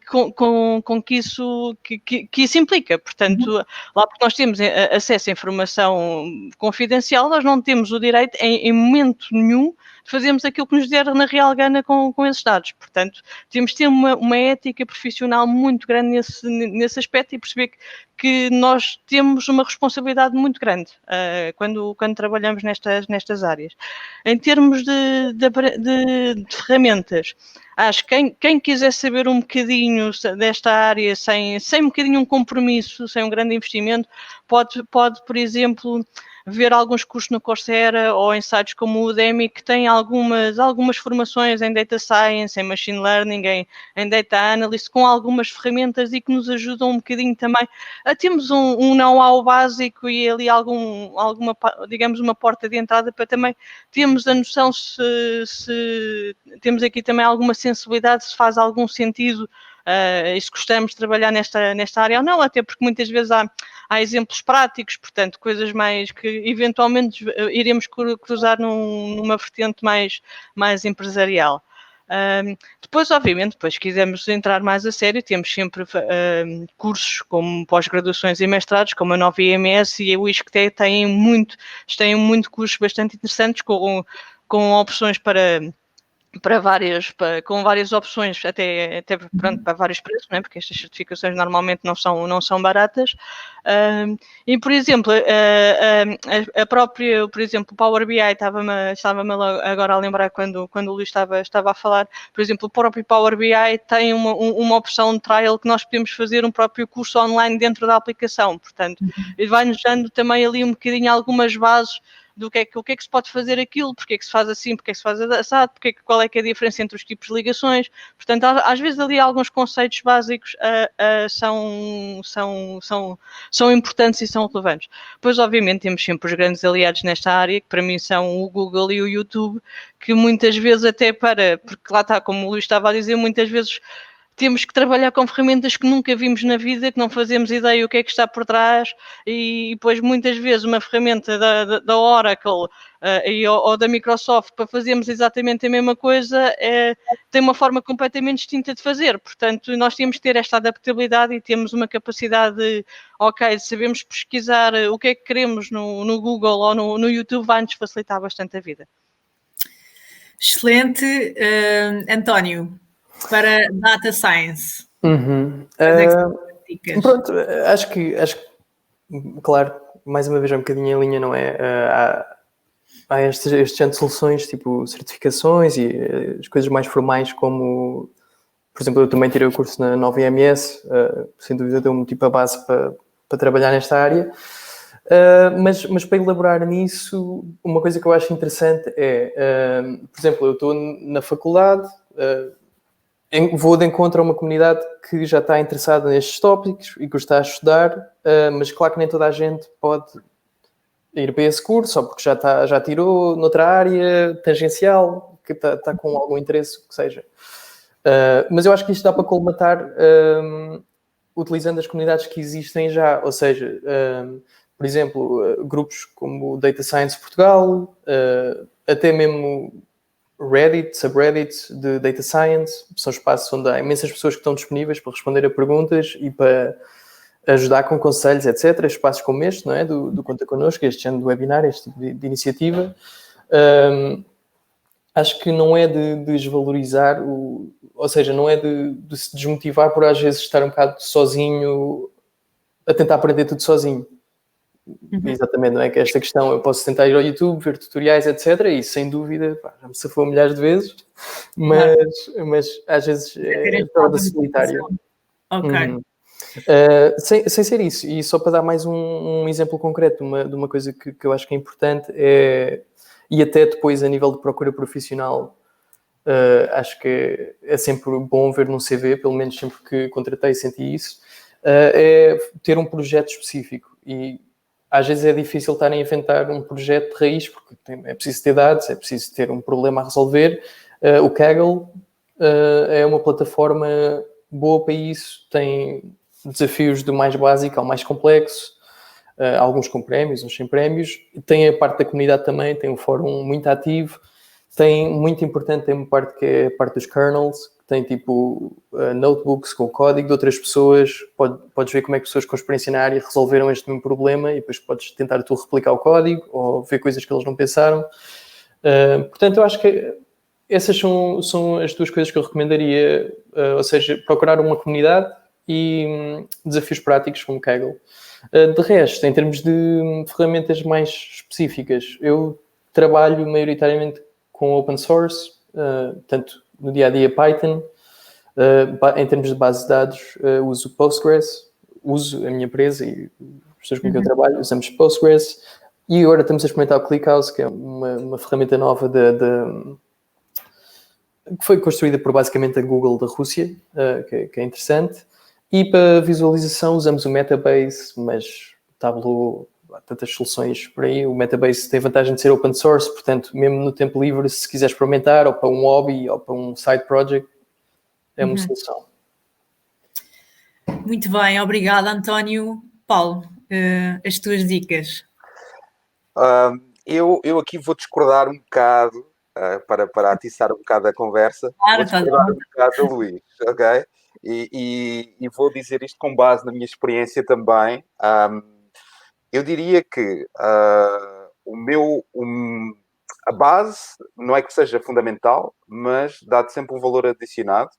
com que isso implica. Portanto, lá porque nós temos acesso à informação confidencial, nós não temos o direito, em momento nenhum, de fazermos aquilo que nos der na real gana com esses dados. Portanto, temos de ter uma ética profissional muito grande nesse aspecto e perceber que nós temos uma responsabilidade muito grande quando trabalhamos nestas áreas. Em termos de ferramentas, acho que quem quiser saber um bocadinho desta área, sem um bocadinho um compromisso, sem um grande investimento, pode por exemplo, ver alguns cursos no Coursera ou em sites como o Udemy, que têm algumas formações em Data Science, em Machine Learning, em Data Analysis, com algumas ferramentas e que nos ajudam um bocadinho também a termos um know-how básico e ali alguma, digamos, uma porta de entrada para também termos a noção se temos aqui também alguma sensibilidade, se faz algum sentido e se gostamos de trabalhar nesta área ou não, até porque muitas vezes há exemplos práticos, portanto, coisas mais que eventualmente iremos cruzar numa vertente mais empresarial. Depois, obviamente, se quisermos entrar mais a sério, temos sempre cursos como pós-graduações e mestrados, como a Nova IMS e a UISC têm muito cursos bastante interessantes com opções com várias opções, até pronto, para vários preços, não é? Porque estas certificações normalmente não são baratas. E, por exemplo, a própria, por exemplo, o Power BI estava-me agora a lembrar quando o Luís estava a falar, por exemplo, o próprio Power BI tem uma opção de trial que nós podemos fazer um próprio curso online dentro da aplicação, portanto, ele vai-nos dando também ali um bocadinho algumas bases do que é que se pode fazer aquilo, porque é que se faz assim, porque é que se faz assado, qual é que é a diferença entre os tipos de ligações. Portanto, às vezes ali alguns conceitos básicos são importantes e são relevantes. Pois, obviamente, temos sempre os grandes aliados nesta área, que para mim são o Google e o YouTube, que muitas vezes porque lá está, como o Luís estava a dizer, muitas vezes temos que trabalhar com ferramentas que nunca vimos na vida, que não fazemos ideia o que é que está por trás, e depois muitas vezes uma ferramenta da Oracle ou da Microsoft para fazermos exatamente a mesma coisa tem uma forma completamente distinta de fazer. Portanto, nós temos que ter esta adaptabilidade e temos uma capacidade de sabemos pesquisar o que é que queremos no Google ou no YouTube, vai-nos facilitar bastante a vida. Excelente. António, para Data Science. Pronto, acho que, claro, mais uma vez é um bocadinho em linha, não é? Há este género de soluções, tipo certificações e as coisas mais formais como por exemplo, eu também tirei o curso na 9IMS, sem dúvida deu-me tipo a base para trabalhar nesta área. Mas para elaborar nisso, uma coisa que eu acho interessante é, por exemplo, eu estou na faculdade, vou de encontro a uma comunidade que já está interessada nestes tópicos e que está a estudar, mas claro que nem toda a gente pode ir para esse curso, só porque já tirou noutra área tangencial, que está com algum interesse, o que seja. Mas eu acho que isto dá para colmatar utilizando as comunidades que existem já, ou seja, por exemplo, grupos como o Data Science Portugal, até mesmo Reddit, subreddits de Data Science, são espaços onde há imensas pessoas que estão disponíveis para responder a perguntas e para ajudar com conselhos, etc. Espaços como este, não é? Do Conta Connosco, este género de webinar, este tipo de iniciativa. Acho que não é de desvalorizar, ou seja, não é de se desmotivar por às vezes estar um bocado sozinho, a tentar aprender tudo sozinho. Exatamente, não é? Que esta questão, eu posso tentar ir ao YouTube, ver tutoriais, etc. E sem dúvida, já me safou milhares de vezes, mas às vezes é toda solitária. Ok. Sem ser isso, e só para dar mais um exemplo concreto de uma coisa que eu acho que é importante, e até depois a nível de procura profissional, acho que é sempre bom ver num CV, pelo menos sempre que contratei senti isso, é ter um projeto específico. E às vezes é difícil estarem a inventar um projeto de raiz, porque é preciso ter dados, é preciso ter um problema a resolver. O Kaggle é uma plataforma boa para isso, tem desafios do mais básico ao mais complexo, alguns com prémios, uns sem prémios. Tem a parte da comunidade também, tem um fórum muito ativo. Tem, muito importante, tem uma parte que é a parte dos kernels, que tem tipo notebooks com o código de outras pessoas. Podes ver como é que pessoas com experiência na área resolveram este mesmo problema e depois podes tentar tu replicar o código ou ver coisas que eles não pensaram. Portanto, eu acho que essas são as duas coisas que eu recomendaria, ou seja, procurar uma comunidade e desafios práticos como Kaggle. De resto, em termos de ferramentas mais específicas, eu trabalho maioritariamente com open source, tanto no dia-a-dia Python. Em termos de base de dados, uso Postgres, uso a minha empresa e as pessoas com quem eu trabalho, usamos Postgres. E agora estamos a experimentar o ClickHouse, que é uma ferramenta nova que foi construída por basicamente a Google da Rússia, que é interessante. E para visualização usamos o Metabase, mas Tableau, há tantas soluções por aí. O Metabase tem a vantagem de ser open source, portanto, mesmo no tempo livre, se quiser experimentar, ou para um hobby, ou para um side project, é uma solução. Muito bem, obrigada, António. Paulo, as tuas dicas. Eu aqui vou discordar um bocado, para atiçar um bocado a conversa, vou discordar um bocado do Luís, ok? E vou dizer isto com base na minha experiência também. Eu diria que a base não é que seja fundamental, mas dá-te sempre um valor adicionado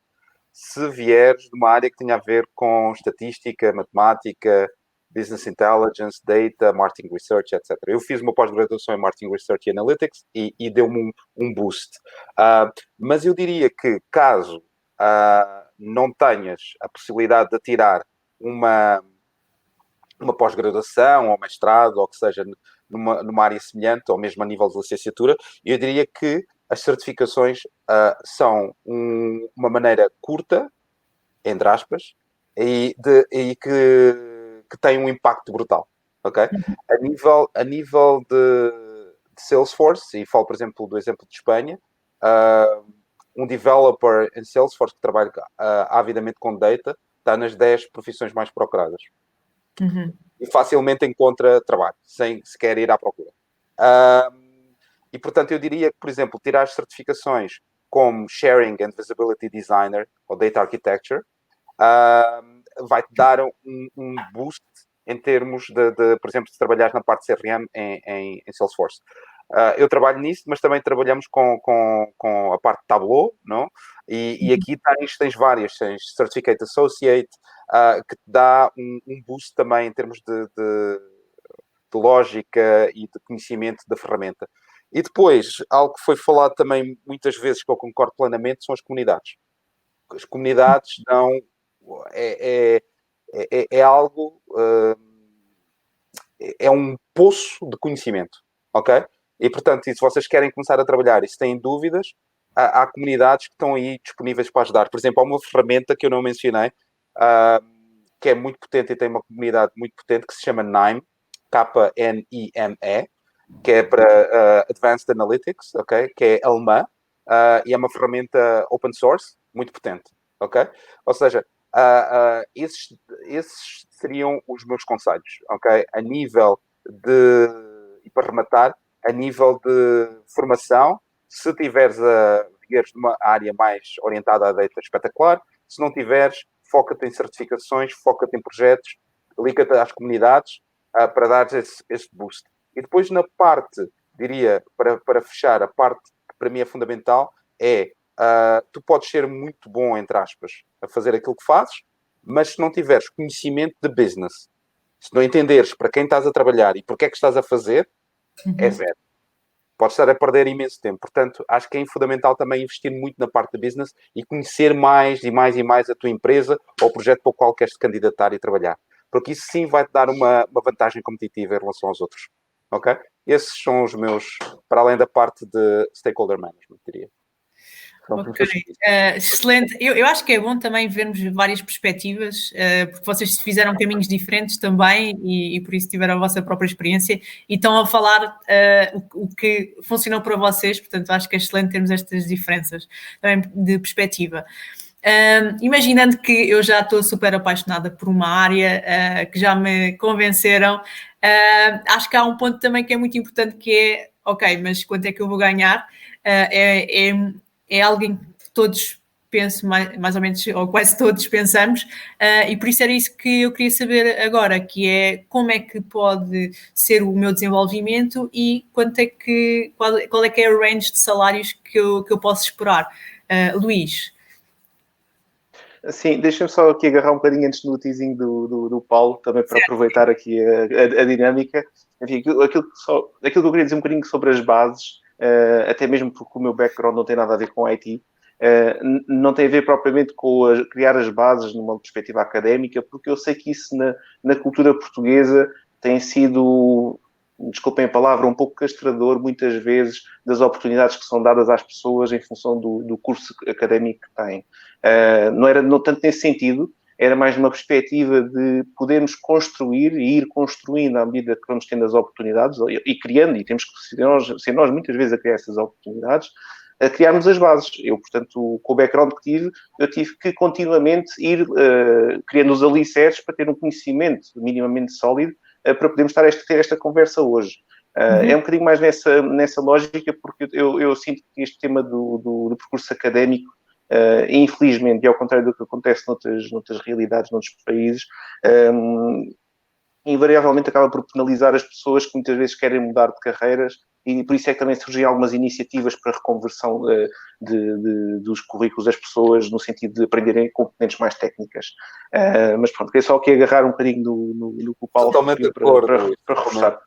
se vieres de uma área que tenha a ver com estatística, matemática, business intelligence, data, marketing research, etc. Eu fiz uma pós-graduação em marketing research e analytics e deu-me um boost. Mas eu diria que caso não tenhas a possibilidade de tirar uma pós-graduação ou mestrado, ou que seja numa área semelhante, ou mesmo a nível de licenciatura, eu diria que as certificações são uma maneira curta, entre aspas, e que tem um impacto brutal, ok? A nível de Salesforce, e falo, por exemplo, do exemplo de Espanha, um developer em Salesforce que trabalha avidamente com data está nas 10 profissões mais procuradas. E facilmente encontra trabalho, sem sequer ir à procura. E, portanto, eu diria que, por exemplo, tirar as certificações como Sharing and Visibility Designer ou Data Architecture vai-te dar um boost em termos de, por exemplo, se trabalhares na parte de CRM em Salesforce. Eu trabalho nisso, mas também trabalhamos com a parte de Tableau, não? E aqui tens várias, tens Certificate Associate, que te dá um boost também em termos de lógica e de conhecimento da ferramenta. E depois, algo que foi falado também muitas vezes, que eu concordo plenamente, são as comunidades. as comunidades dão... É algo... É um poço de conhecimento, ok? E, portanto, se vocês querem começar a trabalhar e se têm dúvidas, há comunidades que estão aí disponíveis para ajudar. Por exemplo, há uma ferramenta que eu não mencionei, que é muito potente e tem uma comunidade muito potente, que se chama KNIME, KNIME, que é para Advanced Analytics, ok? Que é alemã, e é uma ferramenta open source muito potente, ok? Ou seja, esses seriam os meus conselhos, ok? A nível de... E para rematar, a nível de formação, se tiveres vieres numa área mais orientada à data, espetacular. Se não tiveres, foca-te em certificações, foca-te em projetos, liga-te às comunidades para dar esse boost. E depois na parte, diria, para fechar, a parte que para mim é fundamental é tu podes ser muito bom, entre aspas, a fazer aquilo que fazes, mas se não tiveres conhecimento de business, se não entenderes para quem estás a trabalhar e porque é que estás a fazer, é zero. Podes estar a perder imenso tempo. Portanto, acho que é fundamental também investir muito na parte de business e conhecer mais e mais e mais a tua empresa ou o projeto para o qual queres te candidatar e trabalhar. Porque isso sim vai-te dar uma vantagem competitiva em relação aos outros. Ok? Esses são os meus, para além da parte de stakeholder management, diria. Ok, excelente. Eu acho que é bom também vermos várias perspectivas, porque vocês fizeram caminhos diferentes também e por isso tiveram a vossa própria experiência e estão a falar o que funcionou para vocês, portanto acho que é excelente termos estas diferenças também de perspectiva. Imaginando que eu já estou super apaixonada por uma área que já me convenceram, acho que há um ponto também que é muito importante que é, ok, mas quanto é que eu vou ganhar? É alguém que todos pensam, mais ou menos, ou quase todos pensamos, e por isso era isso que eu queria saber agora, que é como é que pode ser o meu desenvolvimento e quanto é que, qual é que é o range de salários que eu posso esperar. Luís? Sim, deixa-me só aqui agarrar um bocadinho antes do teasing do Paulo, também para aproveitar aqui a dinâmica. Enfim, aquilo que eu queria dizer um bocadinho sobre as bases, até mesmo porque o meu background não tem nada a ver com IT, não tem a ver propriamente com criar as bases numa perspectiva académica, porque eu sei que isso na cultura portuguesa tem sido, desculpem a palavra, um pouco castrador muitas vezes das oportunidades que são dadas às pessoas em função do curso académico que têm. Não tanto nesse sentido, era mais numa perspectiva de podermos construir e ir construindo à medida que vamos tendo as oportunidades e criando, e temos que ser nós muitas vezes a criar essas oportunidades, a criarmos as bases. Eu, portanto, com o background que tive, eu tive que continuamente ir criando os alicerces para ter um conhecimento minimamente sólido para podermos ter esta conversa hoje. É um bocadinho mais nessa lógica, porque eu sinto que este tema do percurso académico, infelizmente, e ao contrário do que acontece noutras realidades, noutros países, invariavelmente acaba por penalizar as pessoas que muitas vezes querem mudar de carreiras, e por isso é que também surgem algumas iniciativas para reconversão dos currículos das pessoas no sentido de aprenderem componentes mais técnicas. Mas pronto, queria só aqui agarrar um bocadinho no que o Paulo totalmente para reforçar.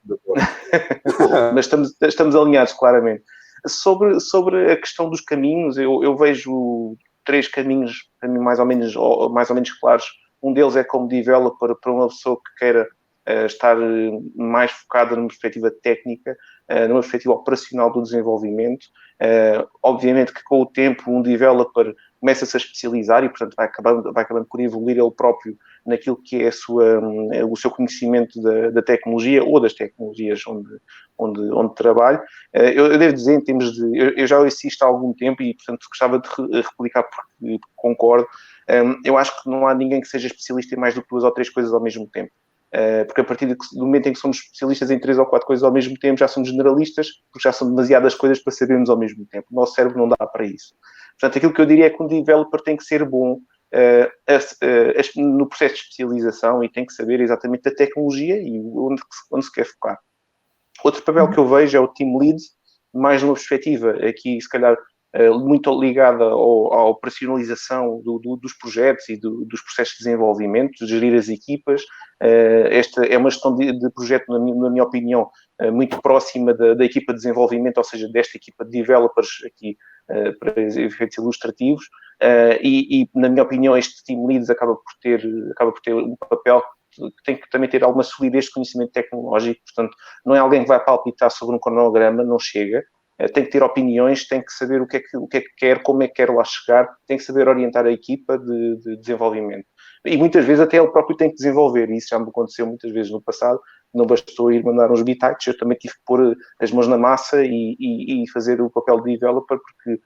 Mas estamos alinhados, claramente. Sobre a questão dos caminhos, eu vejo 3 caminhos para mim mais ou menos claros. Um deles é como developer para uma pessoa que queira estar mais focada numa perspectiva técnica, numa perspectiva operacional do desenvolvimento. Obviamente que com o tempo um developer começa-se a especializar e, portanto, vai acabando por evoluir ele próprio naquilo que é o seu conhecimento da tecnologia ou das tecnologias onde trabalho. Eu devo dizer, em termos de... Eu já assisto há algum tempo e, portanto, gostava de replicar porque concordo. Eu acho que não há ninguém que seja especialista em mais do que 2 ou 3 coisas ao mesmo tempo. Porque a partir do momento em que somos especialistas em 3 ou 4 coisas ao mesmo tempo, já somos generalistas, porque já são demasiadas coisas para sabermos ao mesmo tempo. O nosso cérebro não dá para isso. Portanto, aquilo que eu diria é que um developer tem que ser bom no processo de especialização e tem que saber exatamente a tecnologia e onde se quer focar. Outro papel que eu vejo é o team lead, mais numa perspectiva aqui, se calhar, muito ligada à operacionalização dos projetos e dos processos de desenvolvimento, de gerir as equipas. Esta é uma gestão de projeto, na minha opinião, muito próxima da equipa de desenvolvimento, ou seja, desta equipa de developers aqui para efeitos ilustrativos. e, na minha opinião, este Team Leads acaba por ter um papel que tem que também ter alguma solidez de conhecimento tecnológico, portanto, não é alguém que vai palpitar sobre um cronograma, não chega, tem que ter opiniões, tem que saber o que é que quer, como é que quer lá chegar, tem que saber orientar a equipa de desenvolvimento. E muitas vezes até ele próprio tem que desenvolver, e isso já me aconteceu muitas vezes no passado, não bastou ir mandar uns bitites, eu também tive que pôr as mãos na massa e fazer o papel de developer, porque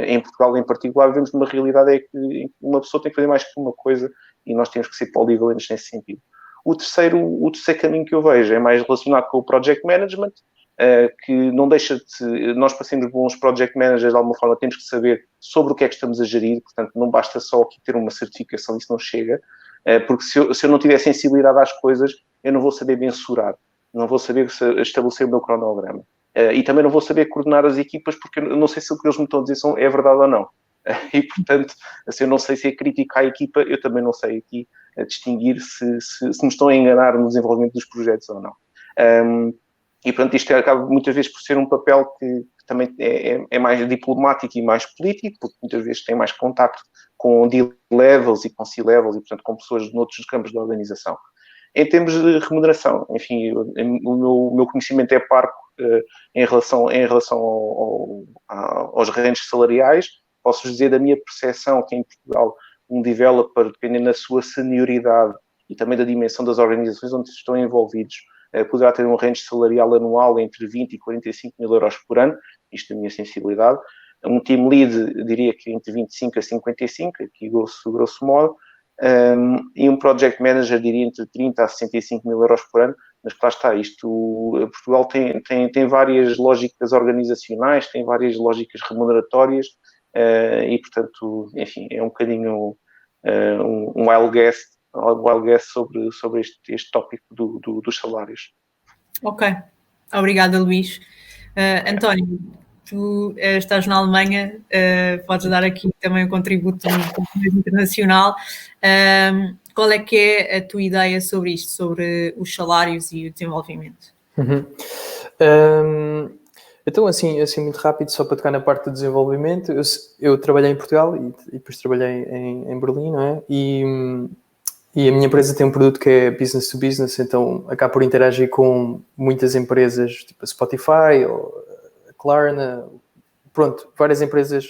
em Portugal em particular vivemos numa realidade é que uma pessoa tem que fazer mais que uma coisa e nós temos que ser polivalentes nesse sentido. O terceiro caminho que eu vejo é mais relacionado com o project management, que não deixa de... Nós, para sermos bons project managers, de alguma forma, temos que saber sobre o que é que estamos a gerir, portanto, não basta só aqui ter uma certificação, isso não chega, porque se eu não tiver sensibilidade às coisas, eu não vou saber mensurar, não vou saber estabelecer o meu cronograma. E também não vou saber coordenar as equipas, porque eu não sei se o que eles me estão a dizer é verdade ou não. E, portanto, se eu não sei se é crítica à equipa, eu também não sei aqui distinguir se me estão a enganar no desenvolvimento dos projetos ou não. E, portanto, isto acaba muitas vezes por ser um papel que também é mais diplomático e mais político, porque muitas vezes tem mais contacto com D-levels e com C-levels e, portanto, com pessoas de outros campos da organização. Em termos de remuneração, enfim, o meu conhecimento é parco em relação aos ranges salariais. Posso dizer da minha percepção que em Portugal um developer, dependendo da sua senioridade e também da dimensão das organizações onde estão envolvidos, poderá ter um range salarial anual entre 20 e 45 mil euros por ano, isto é a minha sensibilidade. Um team lead, diria que entre 25 a 55, aqui grosso modo, e um project manager, diria entre 30 a 65 mil euros por ano, mas lá está, Portugal tem várias lógicas organizacionais, tem várias lógicas remuneratórias, e, portanto, enfim, é um bocadinho um wild guess sobre este tópico dos salários. Ok, obrigada, Luís. António, tu estás na Alemanha, podes dar aqui também um contributo internacional. Qual é que é a tua ideia sobre isto, sobre os salários e o desenvolvimento? Então, assim muito rápido, só para tocar na parte do desenvolvimento, eu trabalhei em Portugal e depois trabalhei em Berlim, não é? E a minha empresa tem um produto que é business to business, então acabo por interagir com muitas empresas, tipo a Spotify ou a Klarna, pronto, várias empresas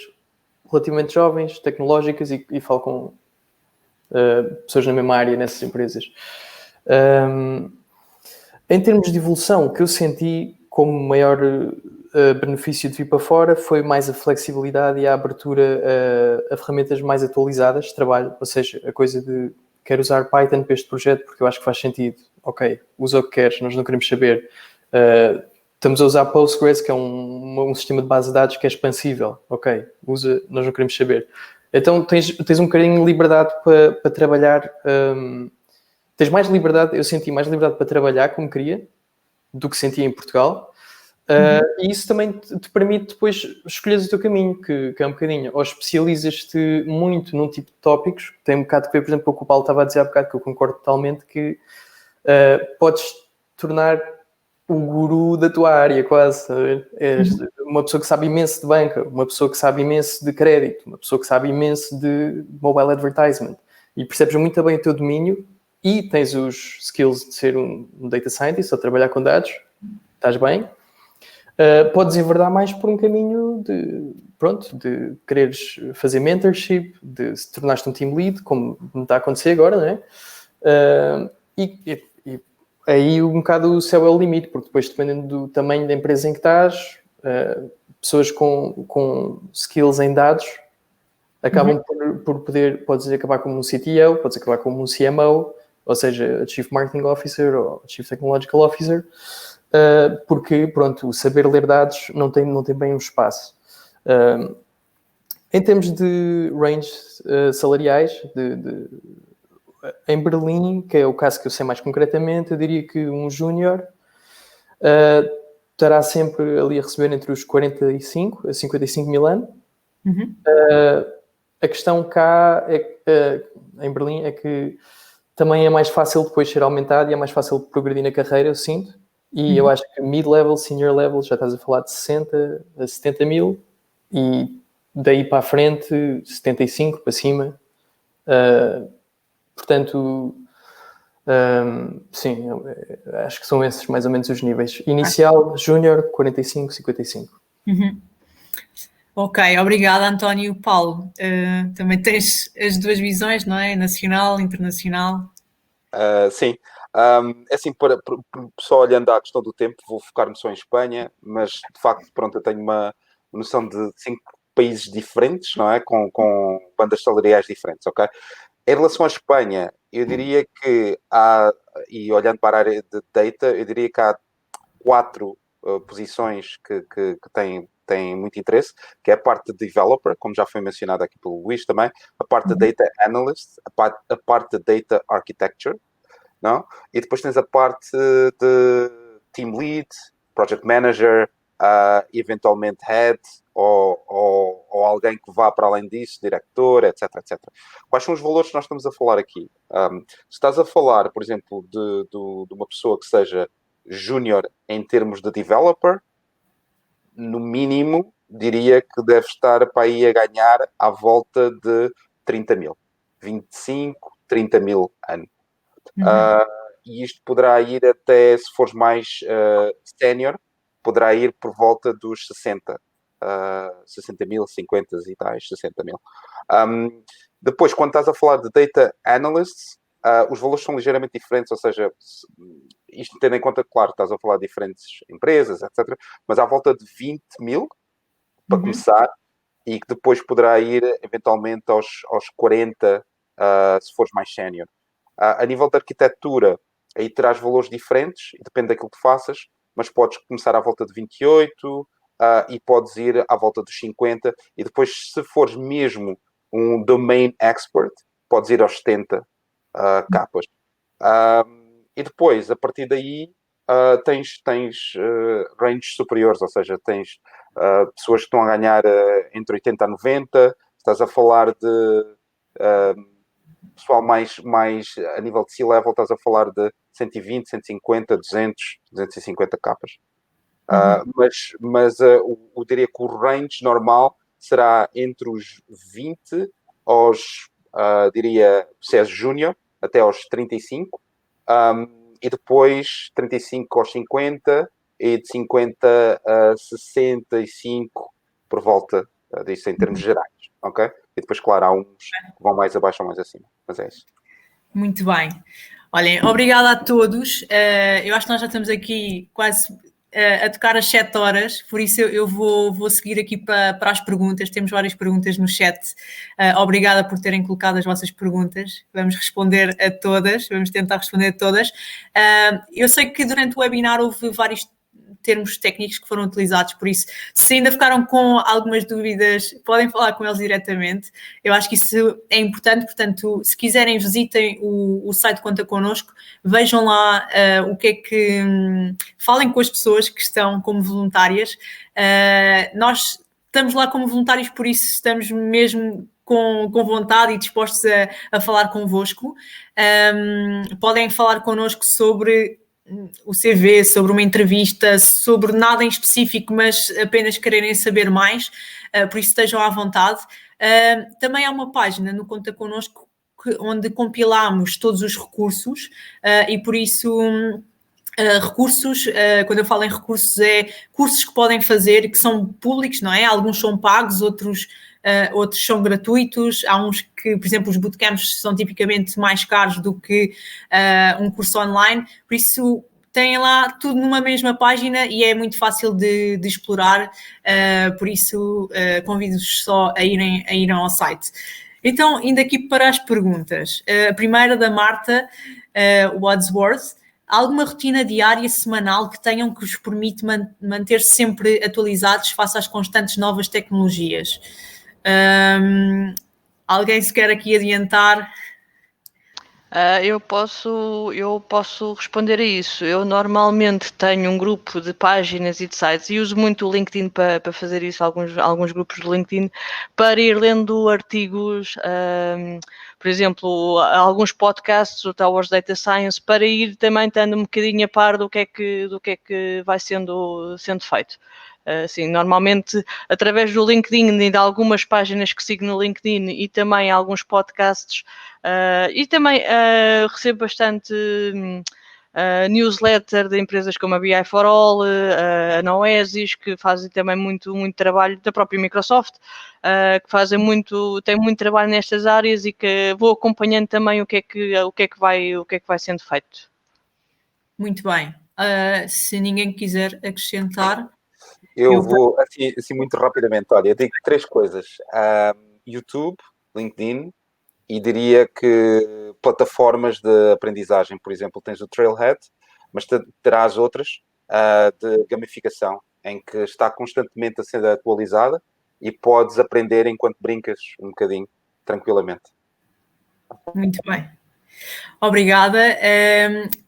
relativamente jovens, tecnológicas e falo com pessoas na mesma área nessas empresas. Em termos de evolução, o que eu senti como maior benefício de vir para fora foi mais a flexibilidade e a abertura a ferramentas mais atualizadas de trabalho, ou seja, a coisa de quero usar Python para este projeto porque eu acho que faz sentido. Ok, usa o que queres, nós não queremos saber. Estamos a usar Postgres, que é um sistema de base de dados que é expansível. Ok, usa, nós não queremos saber. Então tens um bocadinho de liberdade para trabalhar. Tens mais liberdade, eu senti mais liberdade para trabalhar como queria do que sentia em Portugal. E isso também te permite depois escolheres o teu caminho, que é um bocadinho, ou especializas-te muito num tipo de tópicos, que tem um bocado a ver, por exemplo, com o que o Paulo estava a dizer há bocado, que eu concordo totalmente, que podes tornar o guru da tua área, quase. És uma pessoa que sabe imenso de banca, uma pessoa que sabe imenso de crédito, uma pessoa que sabe imenso de mobile advertisement, e percebes muito bem o teu domínio e tens os skills de ser um data scientist, ou trabalhar com dados, estás bem. Podes enverdar mais por um caminho de quereres fazer mentorship, de se tornaste um team lead, como me está a acontecer agora, não é? E aí um bocado o céu é o limite, porque depois, dependendo do tamanho da empresa em que estás, pessoas com skills em dados acabam por podes acabar como um CTO, podes acabar como um CMO, ou seja, Chief Marketing Officer ou Chief Technological Officer, porque, pronto, o saber ler dados não tem bem um espaço. Em termos de ranges salariais, em Berlim, que é o caso que eu sei mais concretamente, eu diria que um júnior estará sempre ali a receber entre os 45 a 55 mil anos. A questão cá em Berlim é que também é mais fácil depois ser aumentado e é mais fácil progredir na carreira, eu sinto. E eu acho que mid-level, senior level, já estás a falar de 60 a 70 mil, e daí para a frente, 75 para cima. Portanto, sim, acho que são esses mais ou menos os níveis. Inicial, júnior, 45, 55. Uhum. Ok, obrigada, António. Paulo, também tens as duas visões, não é? Nacional, internacional. Sim. É assim, só olhando à questão do tempo, vou focar-me só em Espanha, mas de facto, pronto, eu tenho uma noção de 5 países diferentes, não é? Com bandas salariais diferentes, ok? Em relação à Espanha, eu diria que há, e olhando para a área de data, eu diria que há 4 posições que têm muito interesse, que é a parte de developer, como já foi mencionado aqui pelo Luís também, a parte de data analyst, a parte de data architecture, não? E depois tens a parte de team lead, project manager, eventualmente head, ou alguém que vá para além disso, diretor, etc, etc. Quais são os valores que nós estamos a falar aqui? Se estás a falar, por exemplo, de uma pessoa que seja júnior em termos de developer, no mínimo, diria que deve estar para aí a ganhar à volta de 30 mil. 25, 30 mil ano. E isto poderá ir até, se fores mais sénior, poderá ir por volta dos 60. 60 mil, 50 e tais, 60 mil. Depois, quando estás a falar de data analysts, os valores são ligeiramente diferentes, ou seja, isto tendo em conta, claro, estás a falar de diferentes empresas, etc., mas à volta de 20 mil, para começar, e que depois poderá ir eventualmente aos 40, se fores mais sénior. A nível de arquitetura, aí terás valores diferentes, depende daquilo que faças, mas podes começar à volta de 28 e podes ir à volta dos 50, e depois, se fores mesmo um domain expert, podes ir aos 70 capas. E depois, a partir daí, tens ranges superiores, ou seja, tens pessoas que estão a ganhar entre 80 a 90, estás a falar de pessoal mais a nível de C-level, estás a falar de 120, 150, 200, 250 capas. Mas eu diria que o range normal será entre os 20 aos, diria, se és júnior, até aos 35, e depois 35 aos 50, e de 50 a 65 por volta disso em termos gerais, ok? E depois, claro, há uns que vão mais abaixo ou mais acima, mas é isso. Muito bem. Olhem, obrigada a todos. Eu acho que nós já estamos aqui quase a tocar as 7 horas, por isso eu vou seguir aqui para as perguntas. Temos várias perguntas no chat. Obrigada por terem colocado as vossas perguntas. Vamos responder a todas, vamos tentar responder a todas. Eu sei que durante o webinar houve vários termos técnicos que foram utilizados, por isso, se ainda ficaram com algumas dúvidas, podem falar com eles diretamente. Eu acho que isso é importante, portanto, se quiserem, visitem o site Conta Connosco, vejam lá o que é que... falem com as pessoas que estão como voluntárias. Nós estamos lá como voluntários, por isso estamos mesmo com vontade e dispostos a falar convosco. Podem falar connosco sobre o CV, sobre uma entrevista, sobre nada em específico, mas apenas quererem saber mais, por isso estejam à vontade. Também há uma página no Conta Connosco onde compilamos todos os recursos e por isso... recursos, quando eu falo em recursos, é cursos que podem fazer, que são públicos, não é? Alguns são pagos, outros são gratuitos. Há uns que, por exemplo, os bootcamps são tipicamente mais caros do que um curso online, por isso têm lá tudo numa mesma página e é muito fácil de explorar, por isso convido-vos só a irem ao site. Então, indo aqui para as perguntas. A primeira da Marta Wadsworth. Alguma rotina diária, semanal, que tenham que vos permite manter-se sempre atualizados face às constantes novas tecnologias? Alguém se quer aqui adiantar? Eu posso responder a isso. Eu normalmente tenho um grupo de páginas e de sites e uso muito o LinkedIn para fazer isso, alguns grupos do LinkedIn, para ir lendo artigos por exemplo, alguns podcasts do Towers Data Science para ir também estando um bocadinho a par do que é que vai sendo feito. Sim, normalmente através do LinkedIn e de algumas páginas que sigo no LinkedIn e também alguns podcasts e também recebo bastante newsletter de empresas como a BI for All, a Noesis, que fazem também muito trabalho, da própria Microsoft, que tem muito trabalho nestas áreas e que vou acompanhando também o que é que vai sendo feito. Muito bem. Se ninguém quiser acrescentar... Eu vou, assim muito rapidamente, olha, eu digo 3 coisas. YouTube, LinkedIn, e diria que plataformas de aprendizagem, por exemplo, tens o Trailhead, mas terás outras de gamificação, em que está constantemente a ser atualizada e podes aprender enquanto brincas um bocadinho, tranquilamente. Muito bem. Obrigada.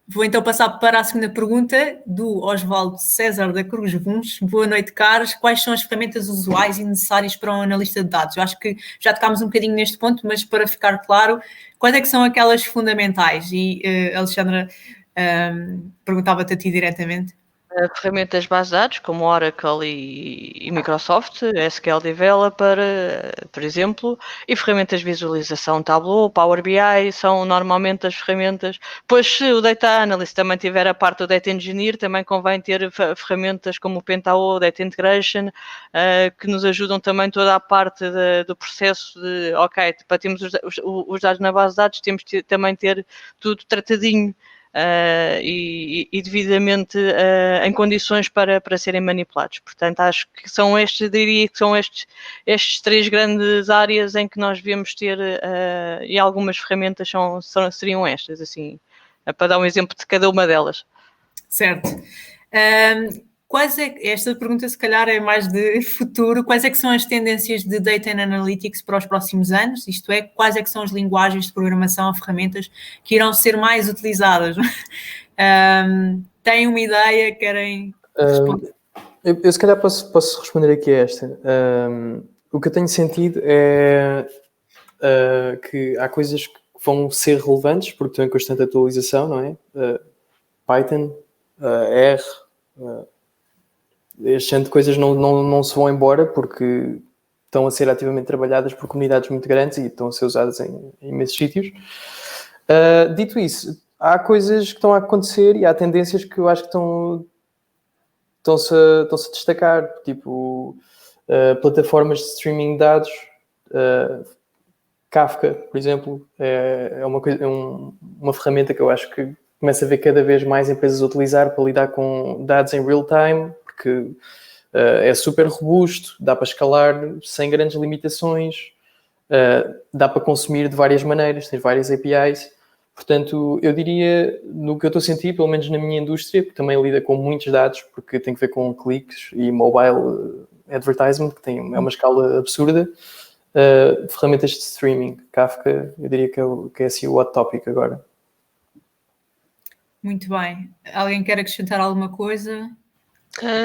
Vou então passar para a segunda pergunta do Osvaldo César da Cruz Vuns. Boa noite, caros. Quais são as ferramentas usuais e necessárias para um analista de dados? Eu acho que já tocámos um bocadinho neste ponto, mas para ficar claro, quais é que são aquelas fundamentais? E Alexandra, perguntava-te a ti diretamente. Ferramentas de base de dados como Oracle e Microsoft, SQL Developer, por exemplo, e ferramentas de visualização Tableau, Power BI, são normalmente as ferramentas. Pois se o Data Analyst também tiver a parte do Data Engineer, também convém ter ferramentas como o Pentao, Data Integration, que nos ajudam também toda a parte do processo de, ok, para termos os dados na base de dados, temos de também ter tudo tratadinho. E devidamente em condições para serem manipulados. Portanto, acho que diria que são estes 3 grandes áreas em que nós devemos ter, e algumas ferramentas seriam estas, assim, para dar um exemplo de cada uma delas. Certo. Esta pergunta se calhar é mais de futuro, quais é que são as tendências de Data and Analytics para os próximos anos? Isto é, quais é que são as linguagens de programação ou ferramentas que irão ser mais utilizadas? Têm uma ideia? Querem responder? Eu se calhar posso responder aqui a esta. O que eu tenho sentido é que há coisas que vão ser relevantes porque estão em constante atualização, não é? Python, R... este género de coisas não se vão embora porque estão a ser ativamente trabalhadas por comunidades muito grandes e estão a ser usadas em imensos sítios. Dito isso, há coisas que estão a acontecer e há tendências que eu acho que estão-se a destacar, tipo plataformas de streaming de dados, Kafka, por exemplo, é uma ferramenta que eu acho que começa a ver cada vez mais empresas a utilizar para lidar com dados em real time, porque é super robusto, dá para escalar sem grandes limitações, dá para consumir de várias maneiras, tem várias APIs. Portanto, eu diria, no que eu estou a sentir, pelo menos na minha indústria, que também lida com muitos dados, porque tem que ver com cliques e mobile advertisement, que é uma escala absurda, ferramentas de streaming. Kafka, eu diria que é assim o hot topic agora. Muito bem. Alguém quer acrescentar alguma coisa?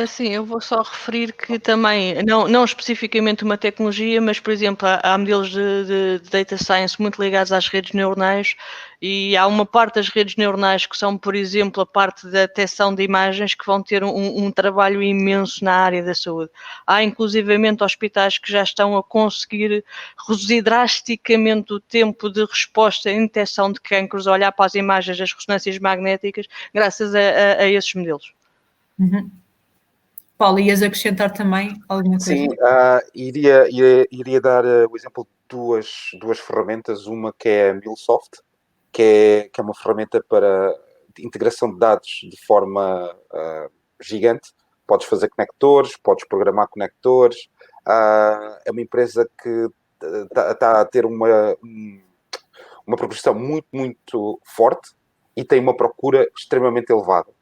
Sim, eu vou só referir que também, não especificamente uma tecnologia, mas, por exemplo, há modelos de data science muito ligados às redes neuronais e há uma parte das redes neuronais que são, por exemplo, a parte da detecção de imagens que vão ter um trabalho imenso na área da saúde. Há, inclusivamente, hospitais que já estão a conseguir reduzir drasticamente o tempo de resposta em detecção de cancros, olhar para as imagens das ressonâncias magnéticas, graças a esses modelos. Uhum. Paulo, ias acrescentar também alguma coisa? Sim, iria dar o exemplo de duas ferramentas. Uma que é a MuleSoft, que é uma ferramenta para integração de dados de forma gigante. Podes fazer conectores, podes programar conectores. É uma empresa que está a ter uma progressão muito, muito forte e tem uma procura extremamente elevada.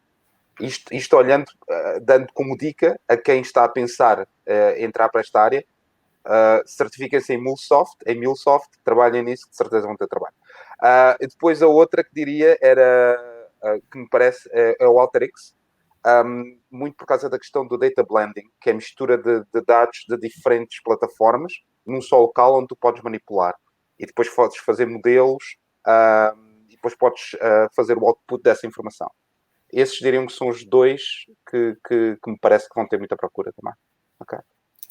Isto olhando, dando como dica a quem está a pensar entrar para esta área, certifiquem-se em MuleSoft, trabalhem nisso, que de certeza vão ter trabalho. E depois a outra que diria era, que me parece, é o Alteryx, muito por causa da questão do data blending, que é a mistura de dados de diferentes plataformas num só local onde tu podes manipular. e depois podes fazer modelos e depois podes fazer o output dessa informação. Esses diriam que são os dois que me parece que vão ter muita procura também.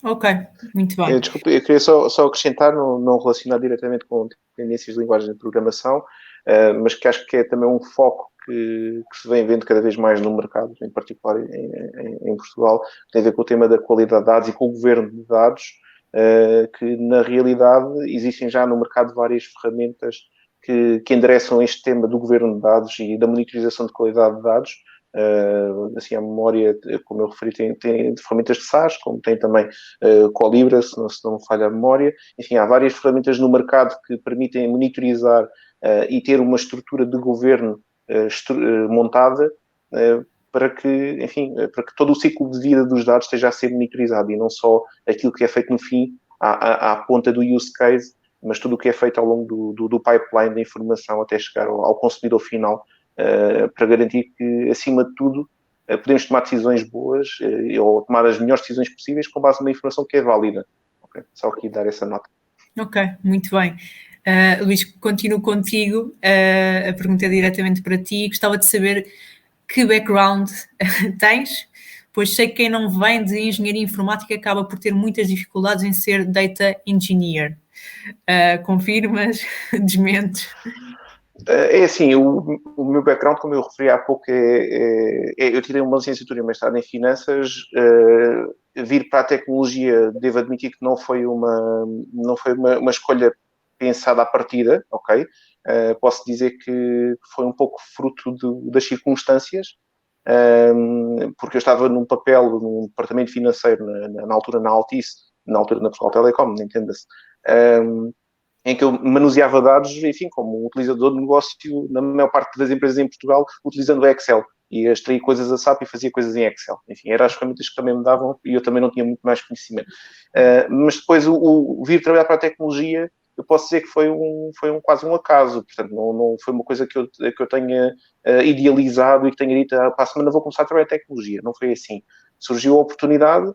Ok, muito bem. Desculpe, eu queria só acrescentar, não relacionar diretamente com tendências de linguagem de programação, mas que acho que é também um foco que se vem vendo cada vez mais no mercado, em particular em Portugal, que tem a ver com o tema da qualidade de dados e com o governo de dados, que na realidade existem já no mercado várias ferramentas que endereçam este tema do governo de dados e da monitorização de qualidade de dados. Assim, a memória, como eu referi, tem ferramentas de SAS, como tem também Colibra, se não me falha a memória. Enfim, há várias ferramentas no mercado que permitem monitorizar e ter uma estrutura de governo montada para que todo o ciclo de vida dos dados esteja a ser monitorizado e não só aquilo que é feito no fim, à ponta do use case, mas tudo o que é feito ao longo do pipeline da informação até chegar ao consumidor final, para garantir que, acima de tudo, podemos tomar decisões boas ou tomar as melhores decisões possíveis com base numa informação que é válida. Okay? Só aqui dar essa nota. Ok, muito bem. Luís, continuo contigo. A pergunta é diretamente para ti. Gostava de saber que background tens, pois sei que quem não vem de engenharia informática acaba por ter muitas dificuldades em ser data engineer. Confirmas? Desmentes? É assim, o meu background, como eu referi há pouco, eu tirei uma licenciatura e mestrado em finanças. Vir para a tecnologia, devo admitir que não foi uma escolha pensada à partida, ok? Posso dizer que foi um pouco fruto das circunstâncias, porque eu estava num departamento financeiro na altura na Altice, na altura na Portugal Telecom, entenda-se, em que eu manuseava dados, enfim, como um utilizador de negócio na maior parte das empresas em Portugal, utilizando o Excel. E extraía coisas a SAP e fazia coisas em Excel. Enfim, eram as ferramentas que também me davam e eu também não tinha muito mais conhecimento. Mas depois o vir trabalhar para a tecnologia, eu posso dizer que foi quase um acaso. Portanto, não foi uma coisa que eu tenha idealizado e que tenha dito, para a semana vou começar a trabalhar em tecnologia. Não foi assim. Surgiu a oportunidade.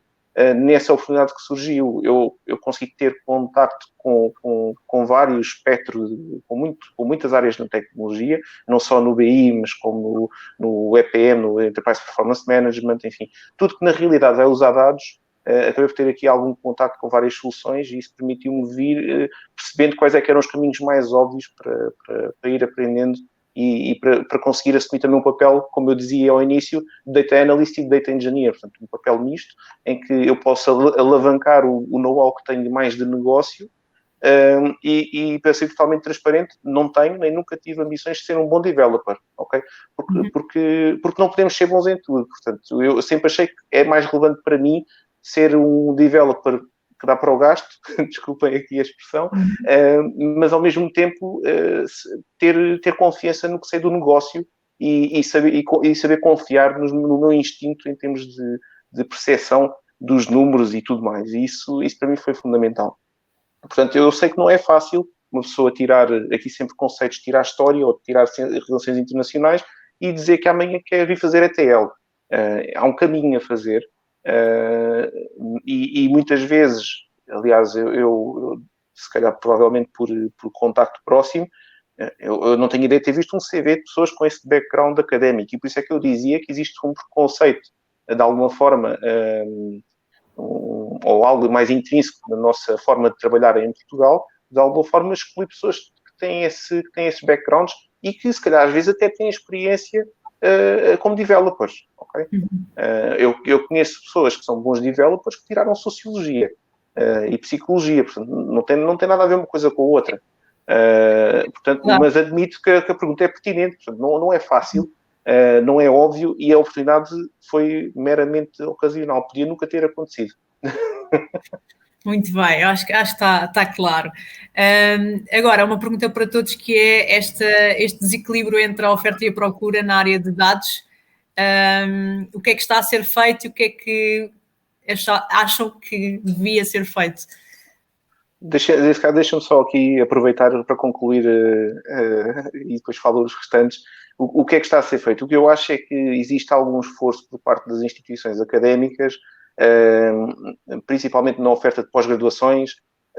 Nessa oportunidade que surgiu, eu consegui ter contacto com vários espectros, com muitas áreas na tecnologia, não só no BI, mas como no EPM, no Enterprise Performance Management, enfim, tudo que na realidade vai usar dados. Acabei por ter aqui algum contacto com várias soluções e isso permitiu-me vir percebendo quais é que eram os caminhos mais óbvios para ir aprendendo e para conseguir assumir também um papel, como eu dizia ao início, de Data Analyst e de Data Engineer, portanto, um papel misto, em que eu posso alavancar o know-how que tenho mais de negócio e para ser totalmente transparente, não tenho, nem nunca tive ambições de ser um bom developer, ok? Porque não podemos ser bons em tudo, portanto, eu sempre achei que é mais relevante para mim ser um developer que dá para o gasto, desculpem aqui a expressão, mas ao mesmo tempo ter confiança no que sei do negócio e saber confiar no meu instinto em termos de percepção dos números e tudo mais. E isso para mim foi fundamental. Portanto, eu sei que não é fácil uma pessoa tirar, aqui sempre conceitos, tirar história ou tirar relações internacionais e dizer que amanhã quer vir fazer ETL. Há um caminho a fazer. E muitas vezes, aliás, eu se calhar provavelmente por contacto próximo, eu não tenho ideia de ter visto um CV de pessoas com esse background académico e por isso é que eu dizia que existe um preconceito de alguma forma ou algo mais intrínseco na nossa forma de trabalhar em Portugal, de alguma forma exclui pessoas que têm esses backgrounds e que se calhar às vezes até têm experiência como developers, ok? Eu conheço pessoas que são bons developers que tiraram Sociologia e Psicologia, portanto, não tem nada a ver uma coisa com a outra. Portanto, mas admito que a pergunta é pertinente, portanto, não é fácil, não é óbvio e a oportunidade foi meramente ocasional, podia nunca ter acontecido. Muito bem, acho que está claro. Agora, uma pergunta para todos que é este desequilíbrio entre a oferta e a procura na área de dados. O que é que está a ser feito e o que é que acham que devia ser feito? Deixa-me só aqui aproveitar para concluir e depois falo os restantes. O que é que está a ser feito? O que eu acho é que existe algum esforço por parte das instituições académicas, principalmente na oferta de pós-graduações,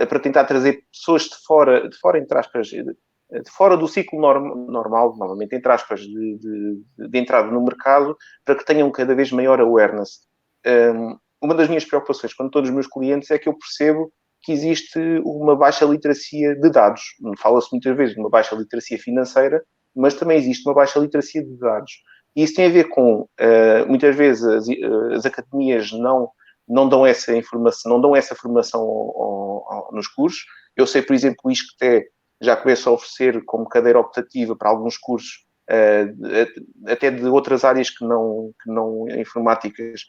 para tentar trazer pessoas de fora, entre aspas, de fora do ciclo normal, novamente, entre aspas, de entrada no mercado, para que tenham cada vez maior awareness. Uma das minhas preocupações com todos os meus clientes é que eu percebo que existe uma baixa literacia de dados. Fala-se muitas vezes de uma baixa literacia financeira, mas também existe uma baixa literacia de dados. E isso tem a ver com, muitas vezes, as academias não dão essa informação, não dão essa formação nos cursos. Eu sei, por exemplo, o ISCTE já começa a oferecer como cadeira optativa para alguns cursos, até de outras áreas que não informáticas,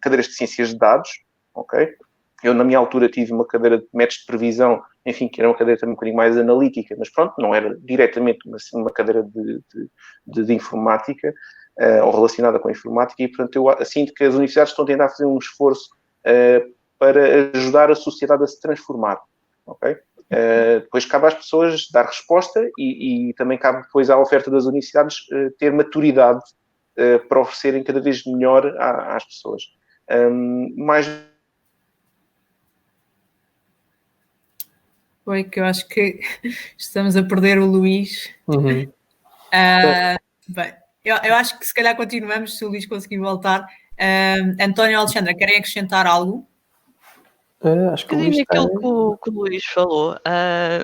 cadeiras de ciências de dados, ok? Eu, na minha altura, tive uma cadeira de métodos de previsão, enfim, que era uma cadeira também um bocadinho mais analítica, mas pronto, não era diretamente uma cadeira de informática, ou relacionada com a informática, e portanto eu sinto que as universidades estão a tentar fazer um esforço para ajudar a sociedade a se transformar, ok? Depois cabe às pessoas dar resposta e também cabe depois à oferta das universidades ter maturidade para oferecerem cada vez melhor às pessoas. Mais Foi que eu acho que estamos a perder o Luís. Uhum. Bem, eu acho que se calhar continuamos se o Luís conseguir voltar. António e Alexandra, querem acrescentar algo? Acho que o Luís está... aquilo que o Luís falou.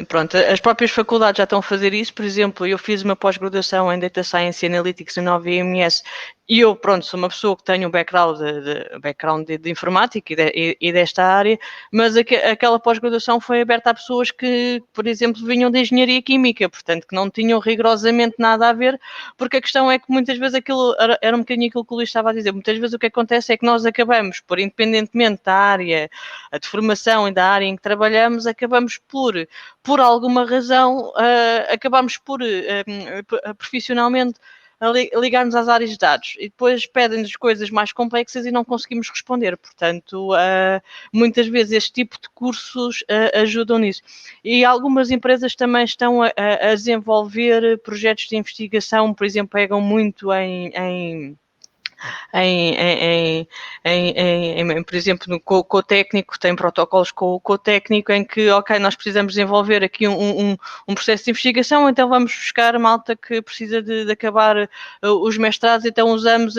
Pronto, as próprias faculdades já estão a fazer isso. Por exemplo, eu fiz uma pós-graduação em Data Science e Analytics na Nova IMS e eu, pronto, sou uma pessoa que tem um background de informática e desta área, mas aquela pós-graduação foi aberta a pessoas que, por exemplo, vinham de engenharia química, portanto, que não tinham rigorosamente nada a ver, porque a questão é que muitas vezes aquilo era um bocadinho aquilo que o Luís estava a dizer. Muitas vezes o que acontece é que nós acabamos, por independentemente da área de formação e da área em que trabalhamos, acabamos por alguma razão, acabamos por profissionalmente ligar-nos às áreas de dados e depois pedem-nos coisas mais complexas e não conseguimos responder. Portanto, muitas vezes este tipo de cursos ajudam nisso. E algumas empresas também estão a desenvolver projetos de investigação, por exemplo, pegam muito por exemplo, com o técnico, tem protocolos com o técnico em que, ok, nós precisamos desenvolver aqui um processo de investigação, então vamos buscar a malta que precisa de acabar os mestrados, então usamos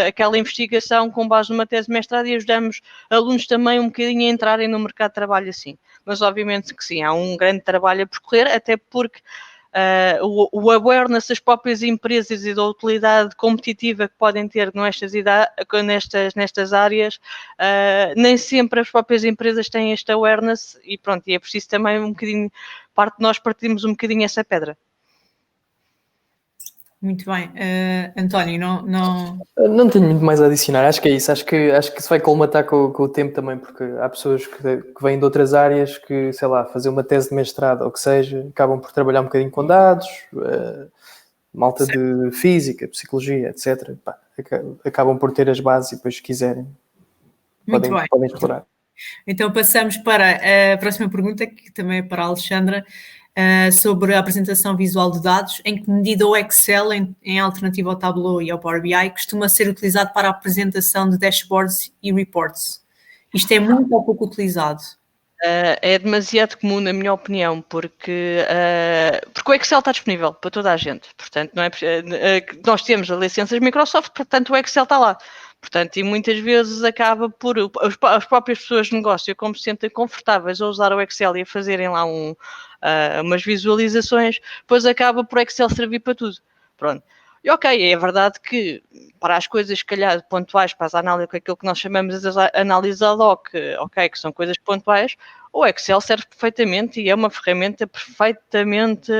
aquela investigação com base numa tese de mestrado e ajudamos alunos também um bocadinho a entrarem no mercado de trabalho assim. Mas obviamente que sim, há um grande trabalho a percorrer, até porque o awareness das próprias empresas e da utilidade competitiva que podem ter nestas áreas, nem sempre as próprias empresas têm este awareness e pronto, e é preciso também um bocadinho, nós partimos um bocadinho essa pedra. Muito bem. António, não... Não tenho muito mais a adicionar, acho que é isso, acho que se vai colmatar com o tempo também, porque há pessoas que vêm de outras áreas que, sei lá, fazer uma tese de mestrado ou que seja, acabam por trabalhar um bocadinho com dados, malta certo. De física, psicologia, etc. Pá, acabam por ter as bases e depois se quiserem podem explorar. Então passamos para a próxima pergunta, que também é para a Alexandra, sobre a apresentação visual de dados. Em que medida o Excel, em alternativa ao Tableau e ao Power BI, costuma ser utilizado para a apresentação de dashboards e reports? Isto é muito ou pouco utilizado? É demasiado comum, na minha opinião, porque o Excel está disponível para toda a gente. Portanto, não é, nós temos as licenças Microsoft, portanto o Excel está lá. Portanto, e muitas vezes acaba por as próprias pessoas de negócio, como se sentem confortáveis a usar o Excel e a fazerem lá umas visualizações, depois acaba por Excel servir para tudo. Pronto. E ok, é verdade que para as coisas, se calhar, pontuais, para as análises, aquilo que nós chamamos de análise ad hoc, ok, que são coisas pontuais, o Excel serve perfeitamente e é uma ferramenta perfeitamente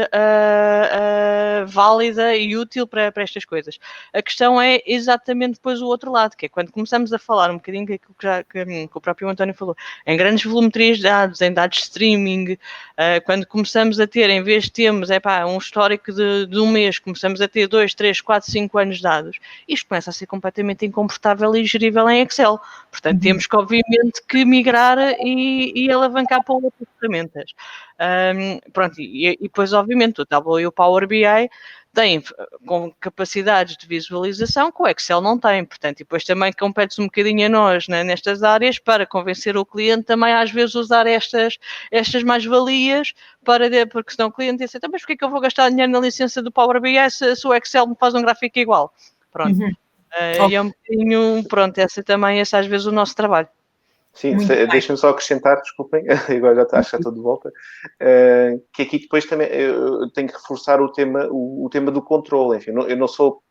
válida e útil para estas coisas. A questão é exatamente depois o outro lado, que é quando começamos a falar um bocadinho daquilo que o próprio António falou, em grandes volumetrias de dados, em dados de streaming, quando começamos a ter, em vez de termos um histórico de um mês, começamos a ter 2, 3, 4, 5 anos de dados, isto começa a ser completamente incomportável e gerível em Excel. Portanto, temos que, obviamente, que migrar e alavancar para outras ferramentas. Pronto, e depois, obviamente, o Tableau e o Power BI tem com capacidades de visualização que o Excel não tem, portanto, e depois também compete-se um bocadinho a nós, né, nestas áreas para convencer o cliente também às vezes usar estas mais-valias porque senão o cliente diz, então, mas porquê que eu vou gastar dinheiro na licença do Power BI se o Excel me faz um gráfico igual? Pronto. E é um bocadinho, pronto, esse às vezes o nosso trabalho. Sim, deixem-me só acrescentar, desculpem, agora já estou de volta, que aqui depois também eu tenho que reforçar o tema do controle. Enfim, eu não sou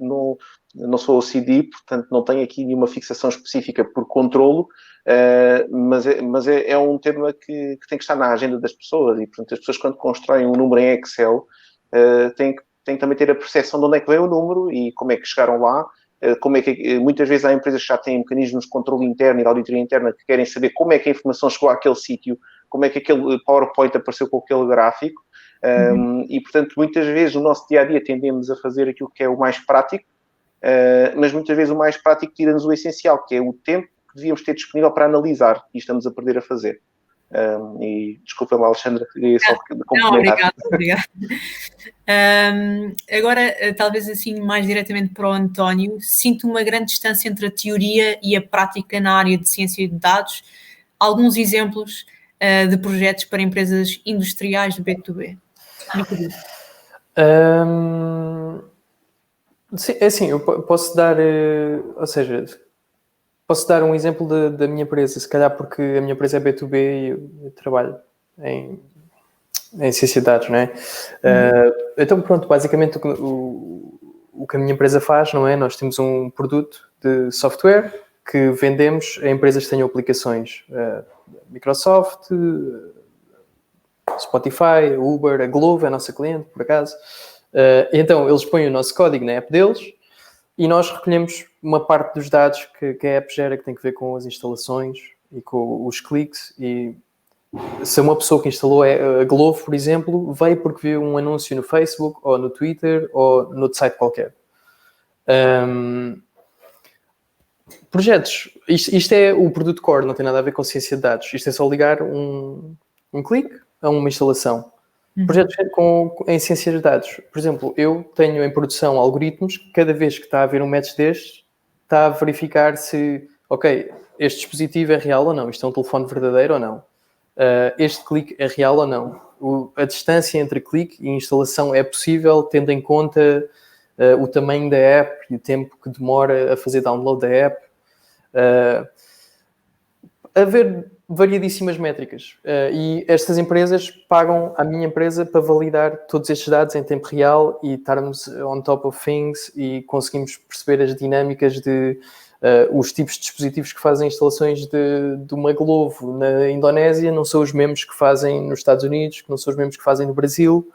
OCD, portanto não tenho aqui nenhuma fixação específica por controlo, mas é um tema que tem que estar na agenda das pessoas e, portanto, as pessoas quando constroem um número em Excel têm que também ter a percepção de onde é que vem o número e como é que chegaram lá. Como é que muitas vezes há empresas que já têm mecanismos de controle interno e de auditoria interna que querem saber como é que a informação chegou àquele sítio, como é que aquele PowerPoint apareceu com aquele gráfico, e portanto muitas vezes no nosso dia-a-dia tendemos a fazer aquilo que é o mais prático, mas muitas vezes o mais prático tira-nos o essencial, que é o tempo que devíamos ter disponível para analisar e estamos a perder a fazer. E desculpa-me, Alexandra, queria só complementar. Não, obrigada. Agora, talvez assim mais diretamente para o António, sinto uma grande distância entre a teoria e a prática na área de ciência de dados. Alguns exemplos de projetos para empresas industriais de B2B. Sim, é assim, eu posso dar, ou seja, posso dar um exemplo da minha empresa, se calhar porque a minha empresa é B2B e eu trabalho em ciência de dados, não é? Então, pronto, basicamente o que a minha empresa faz, não é? Nós temos um produto de software que vendemos a empresas que tenham aplicações. Microsoft, Spotify, Uber, a Glovo é a nossa cliente, por acaso. Então, eles põem o nosso código na app deles e nós recolhemos uma parte dos dados que a app gera, que tem que ver com as instalações e com os cliques. E se uma pessoa que instalou a Glovo, por exemplo, veio porque viu um anúncio no Facebook ou no Twitter ou no site qualquer. Projetos. Isto é o produto core, não tem nada a ver com ciência de dados. Isto é só ligar um clique a uma instalação. Projetos em ciência de dados. Por exemplo, eu tenho em produção algoritmos que cada vez que está a haver um match destes, está a verificar se, ok, este dispositivo é real ou não, isto é um telefone verdadeiro ou não, este clique é real ou não, a distância entre clique e instalação é possível, tendo em conta o tamanho da app e o tempo que demora a fazer download da app. Haver variedíssimas métricas e estas empresas pagam à minha empresa para validar todos estes dados em tempo real e estarmos on top of things e conseguimos perceber as dinâmicas de os tipos de dispositivos que fazem instalações de uma Glovo na Indonésia não são os mesmos que fazem nos Estados Unidos, que não são os mesmos que fazem no Brasil.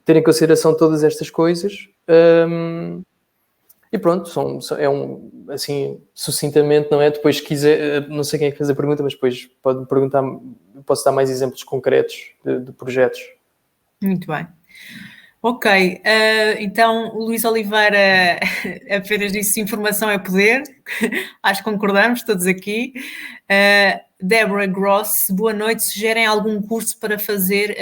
Ter em consideração todas estas coisas e pronto, assim, sucintamente, não é? Depois, se quiser, não sei quem é que fez a pergunta, mas depois pode perguntar, posso dar mais exemplos concretos de projetos. Muito bem. Ok, então o Luís Oliveira apenas disse informação é poder, acho que concordamos todos aqui. Deborah Gross, boa noite, sugerem algum curso para fazer,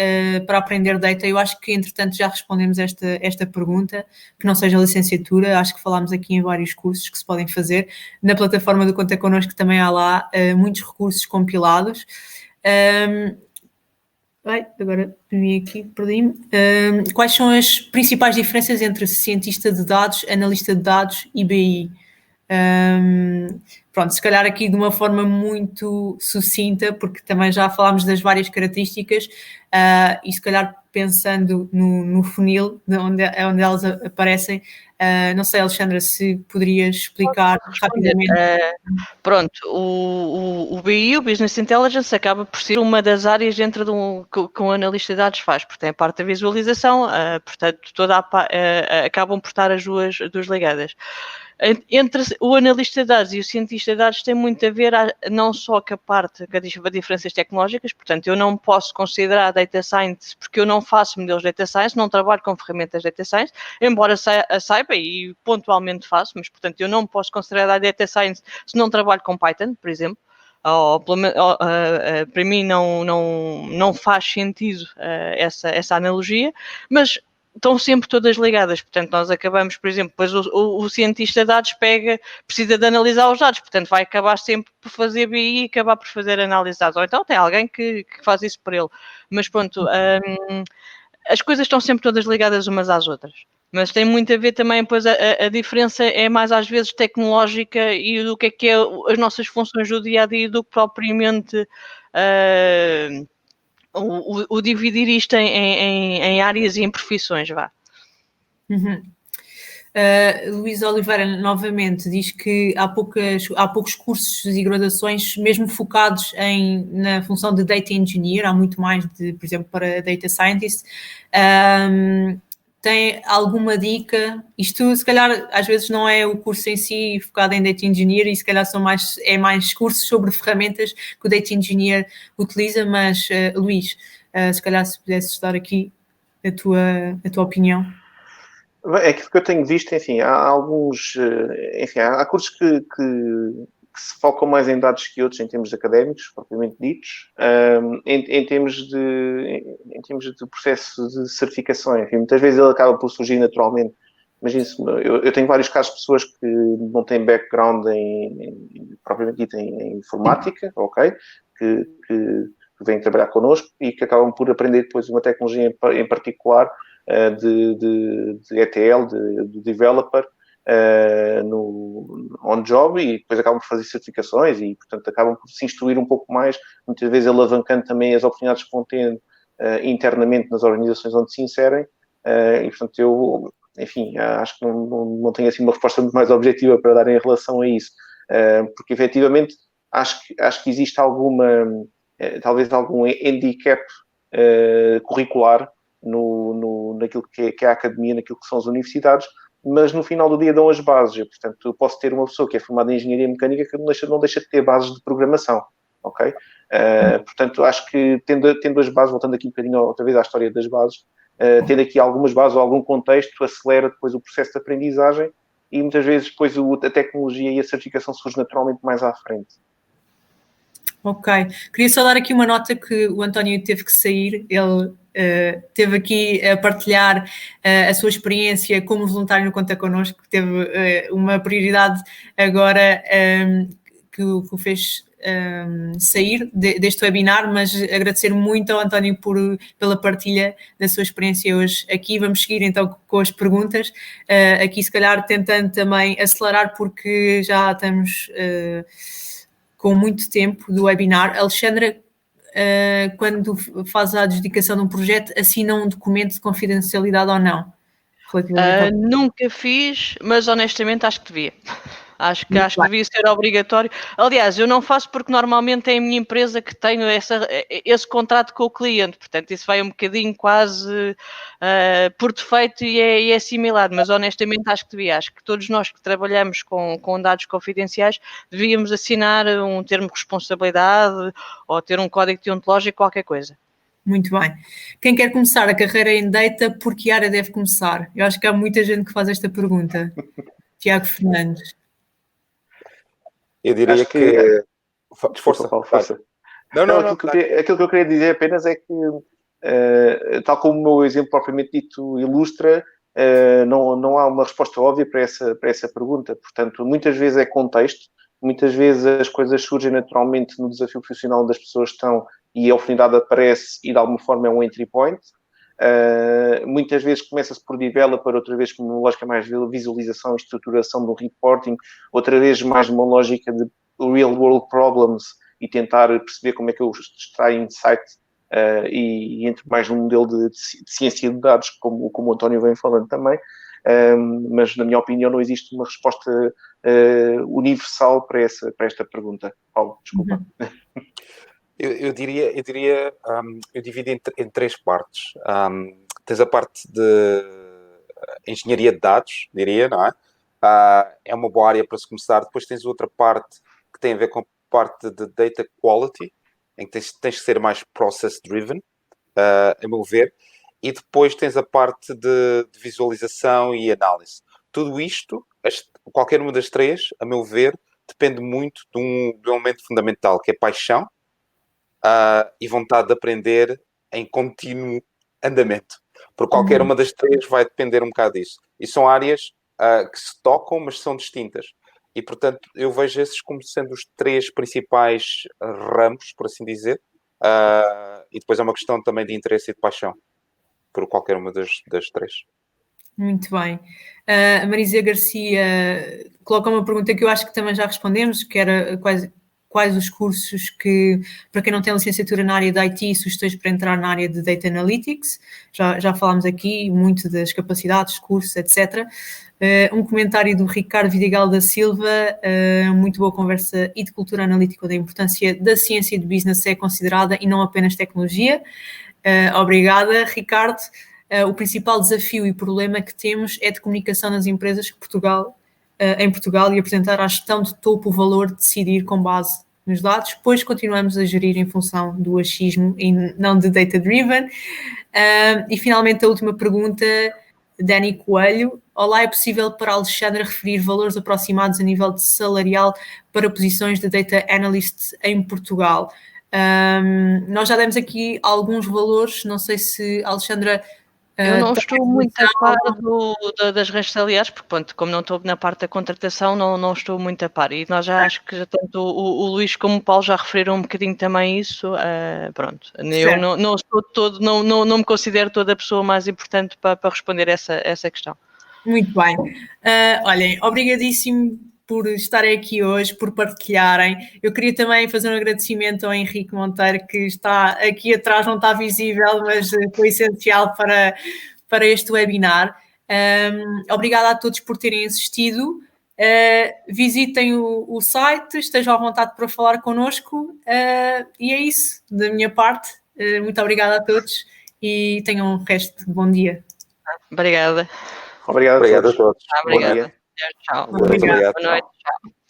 para aprender data? Eu acho que entretanto já respondemos esta pergunta, que não seja licenciatura, acho que falámos aqui em vários cursos que se podem fazer. Na plataforma do Conta Connosco também há lá muitos recursos compilados. Agora perdi-me. Quais são as principais diferenças entre cientista de dados, analista de dados e BI? Pronto, se calhar aqui de uma forma muito sucinta, porque também já falámos das várias características e se calhar pensando no funil, onde elas aparecem, não sei, Alexandra, se poderias explicar rapidamente. Pronto, o BI, o Business Intelligence, acaba por ser uma das áreas dentro que um analista de dados faz, porque tem a parte da visualização, portanto, acabam por estar as duas ligadas. Entre o analista de dados e o cientista de dados tem muito a ver não só com a diferenças tecnológicas, portanto eu não posso considerar data science porque eu não faço modelos de data science, não trabalho com ferramentas de data science, embora saiba e pontualmente faço, mas portanto eu não posso considerar data science se não trabalho com Python, por exemplo. Para mim não faz sentido essa analogia, mas estão sempre todas ligadas. Portanto, nós acabamos, por exemplo, depois o cientista de dados precisa de analisar os dados, portanto, vai acabar sempre por fazer BI e acabar por fazer análise de dados. Ou então tem alguém que faz isso por ele. Mas pronto, as coisas estão sempre todas ligadas umas às outras. Mas tem muito a ver também, pois a diferença é mais às vezes tecnológica e do que é as nossas funções do dia a dia do que propriamente o dividir isto em áreas e em profissões, vá. Luís Oliveira novamente diz que há poucos cursos e graduações mesmo focados na função de Data Engineer, há muito mais, por exemplo, para Data Scientist. Tem alguma dica? Isto, se calhar, às vezes não é o curso em si focado em Data Engineer e se calhar é mais cursos sobre ferramentas que o Data Engineer utiliza, mas, Luís, se calhar se pudesses dar aqui a tua opinião. É aquilo que eu tenho visto, enfim, há alguns, enfim, há cursos que se focam mais em dados que outros em termos académicos, propriamente ditos, em termos de processo de certificação. Enfim, muitas vezes ele acaba por surgir naturalmente. Imagine-se, eu tenho vários casos de pessoas que não têm background propriamente dito em informática, ok? Que vêm trabalhar connosco e que acabam por aprender depois uma tecnologia em particular de ETL, de developer, no on-job e depois acabam por fazer certificações e, portanto, acabam por se instruir um pouco mais, muitas vezes alavancando também as oportunidades que vão ter internamente nas organizações onde se inserem e, portanto, eu, enfim, acho que não tenho assim uma resposta muito mais objetiva para dar em relação a isso, porque efetivamente acho que existe talvez algum handicap curricular naquilo que é a academia, naquilo que são as universidades, mas no final do dia dão as bases. Portanto, eu posso ter uma pessoa que é formada em engenharia mecânica que não deixa de ter bases de programação, ok? Portanto, acho que tendo as bases, voltando aqui um bocadinho outra vez à história das bases, tendo aqui algumas bases ou algum contexto, acelera depois o processo de aprendizagem e muitas vezes depois a tecnologia e a certificação surge naturalmente mais à frente. Ok. Queria só dar aqui uma nota que o António teve que sair. Ele teve aqui a partilhar a sua experiência como voluntário no Conta Connosco, que teve uma prioridade agora que o fez sair deste webinar, mas agradecer muito ao António pela partilha da sua experiência hoje aqui. Vamos seguir então com as perguntas, aqui se calhar tentando também acelerar porque já estamos com muito tempo do webinar. Alexandra, quando faz a adjudicação de um projeto, assina um documento de confidencialidade ou não? Nunca fiz, mas honestamente acho que devia. Acho que devia ser obrigatório. Aliás, eu não faço porque normalmente é a minha empresa que tenho esse contrato com o cliente, portanto isso vai um bocadinho quase por defeito e é similar, mas honestamente acho que devia. Acho que todos nós que trabalhamos com dados confidenciais devíamos assinar um termo de responsabilidade ou ter um código deontológico, qualquer coisa. Muito bem. Quem quer começar a carreira em Data, por que área deve começar? Eu acho que há muita gente que faz esta pergunta. Tiago Fernandes. Eu diria que... Força. Não, aquilo que eu queria dizer apenas é que, tal como o meu exemplo propriamente dito ilustra, não há uma resposta óbvia para essa pergunta. Portanto, muitas vezes é contexto, muitas vezes as coisas surgem naturalmente no desafio profissional onde as pessoas estão e a oportunidade aparece e de alguma forma é um entry point. Muitas vezes começa-se por developer, outra vez com uma lógica mais de visualização e estruturação do reporting, outra vez mais uma lógica de real world problems e tentar perceber como é que eu extraio insight e entro mais num modelo de ciência de dados, como o António vem falando também. Mas, na minha opinião, não existe uma resposta universal para esta pergunta. Paulo, desculpa. Eu divido em três partes. Tens a parte de engenharia de dados, diria, não é? É uma boa área para se começar. Depois tens outra parte que tem a ver com a parte de data quality, em que tens que ser mais process-driven, a meu ver. E depois tens a parte de visualização e análise. Tudo isto, qualquer uma das três, a meu ver, depende muito de um elemento fundamental, que é paixão e vontade de aprender em contínuo andamento. Porque qualquer uma das três vai depender um bocado disso. E são áreas que se tocam, mas são distintas. E, portanto, eu vejo esses como sendo os três principais ramos, por assim dizer. E depois é uma questão também de interesse e de paixão por qualquer uma das três. Muito bem. A Marisa Garcia coloca uma pergunta que eu acho que também já respondemos, que era quais os cursos que, para quem não tem licenciatura na área de IT, sugestões para entrar na área de Data Analytics. Já falámos aqui muito das capacidades, cursos, etc. Um comentário do Ricardo Vidigal da Silva, muito boa conversa, e de cultura analítica, da importância da ciência e do business é considerada e não apenas tecnologia. Obrigada, Ricardo. O principal desafio e problema que temos é de comunicação nas empresas em Portugal e apresentar à gestão de topo o valor de decidir com base nos dados, depois continuamos a gerir em função do achismo e não de data-driven. E finalmente a última pergunta, Dani Coelho. Olá, é possível para a Alexandra referir valores aproximados a nível de salarial para posições de Data Analyst em Portugal? Nós já demos aqui alguns valores, não sei se a Alexandra... Eu não estou muito a par das redes salariais, porque, pronto, como não estou na parte da contratação, não estou muito a par. E nós já acho que já tanto o Luís como o Paulo já referiram um bocadinho também isso. Pronto, eu não estou não me considero toda a pessoa mais importante para responder essa questão. Muito bem. Olhem, obrigadíssimo por estarem aqui hoje, por partilharem. Eu queria também fazer um agradecimento ao Henrique Monteiro, que está aqui atrás, não está visível, mas foi essencial para este webinar. Obrigada a todos por terem assistido. Visitem o site, estejam à vontade para falar connosco. E é isso, da minha parte. Muito obrigada a todos e tenham um resto de bom dia. Obrigada. Obrigado a todos. Obrigada. Bom dia. Tchau. Obrigado. Boa noite. Tchau.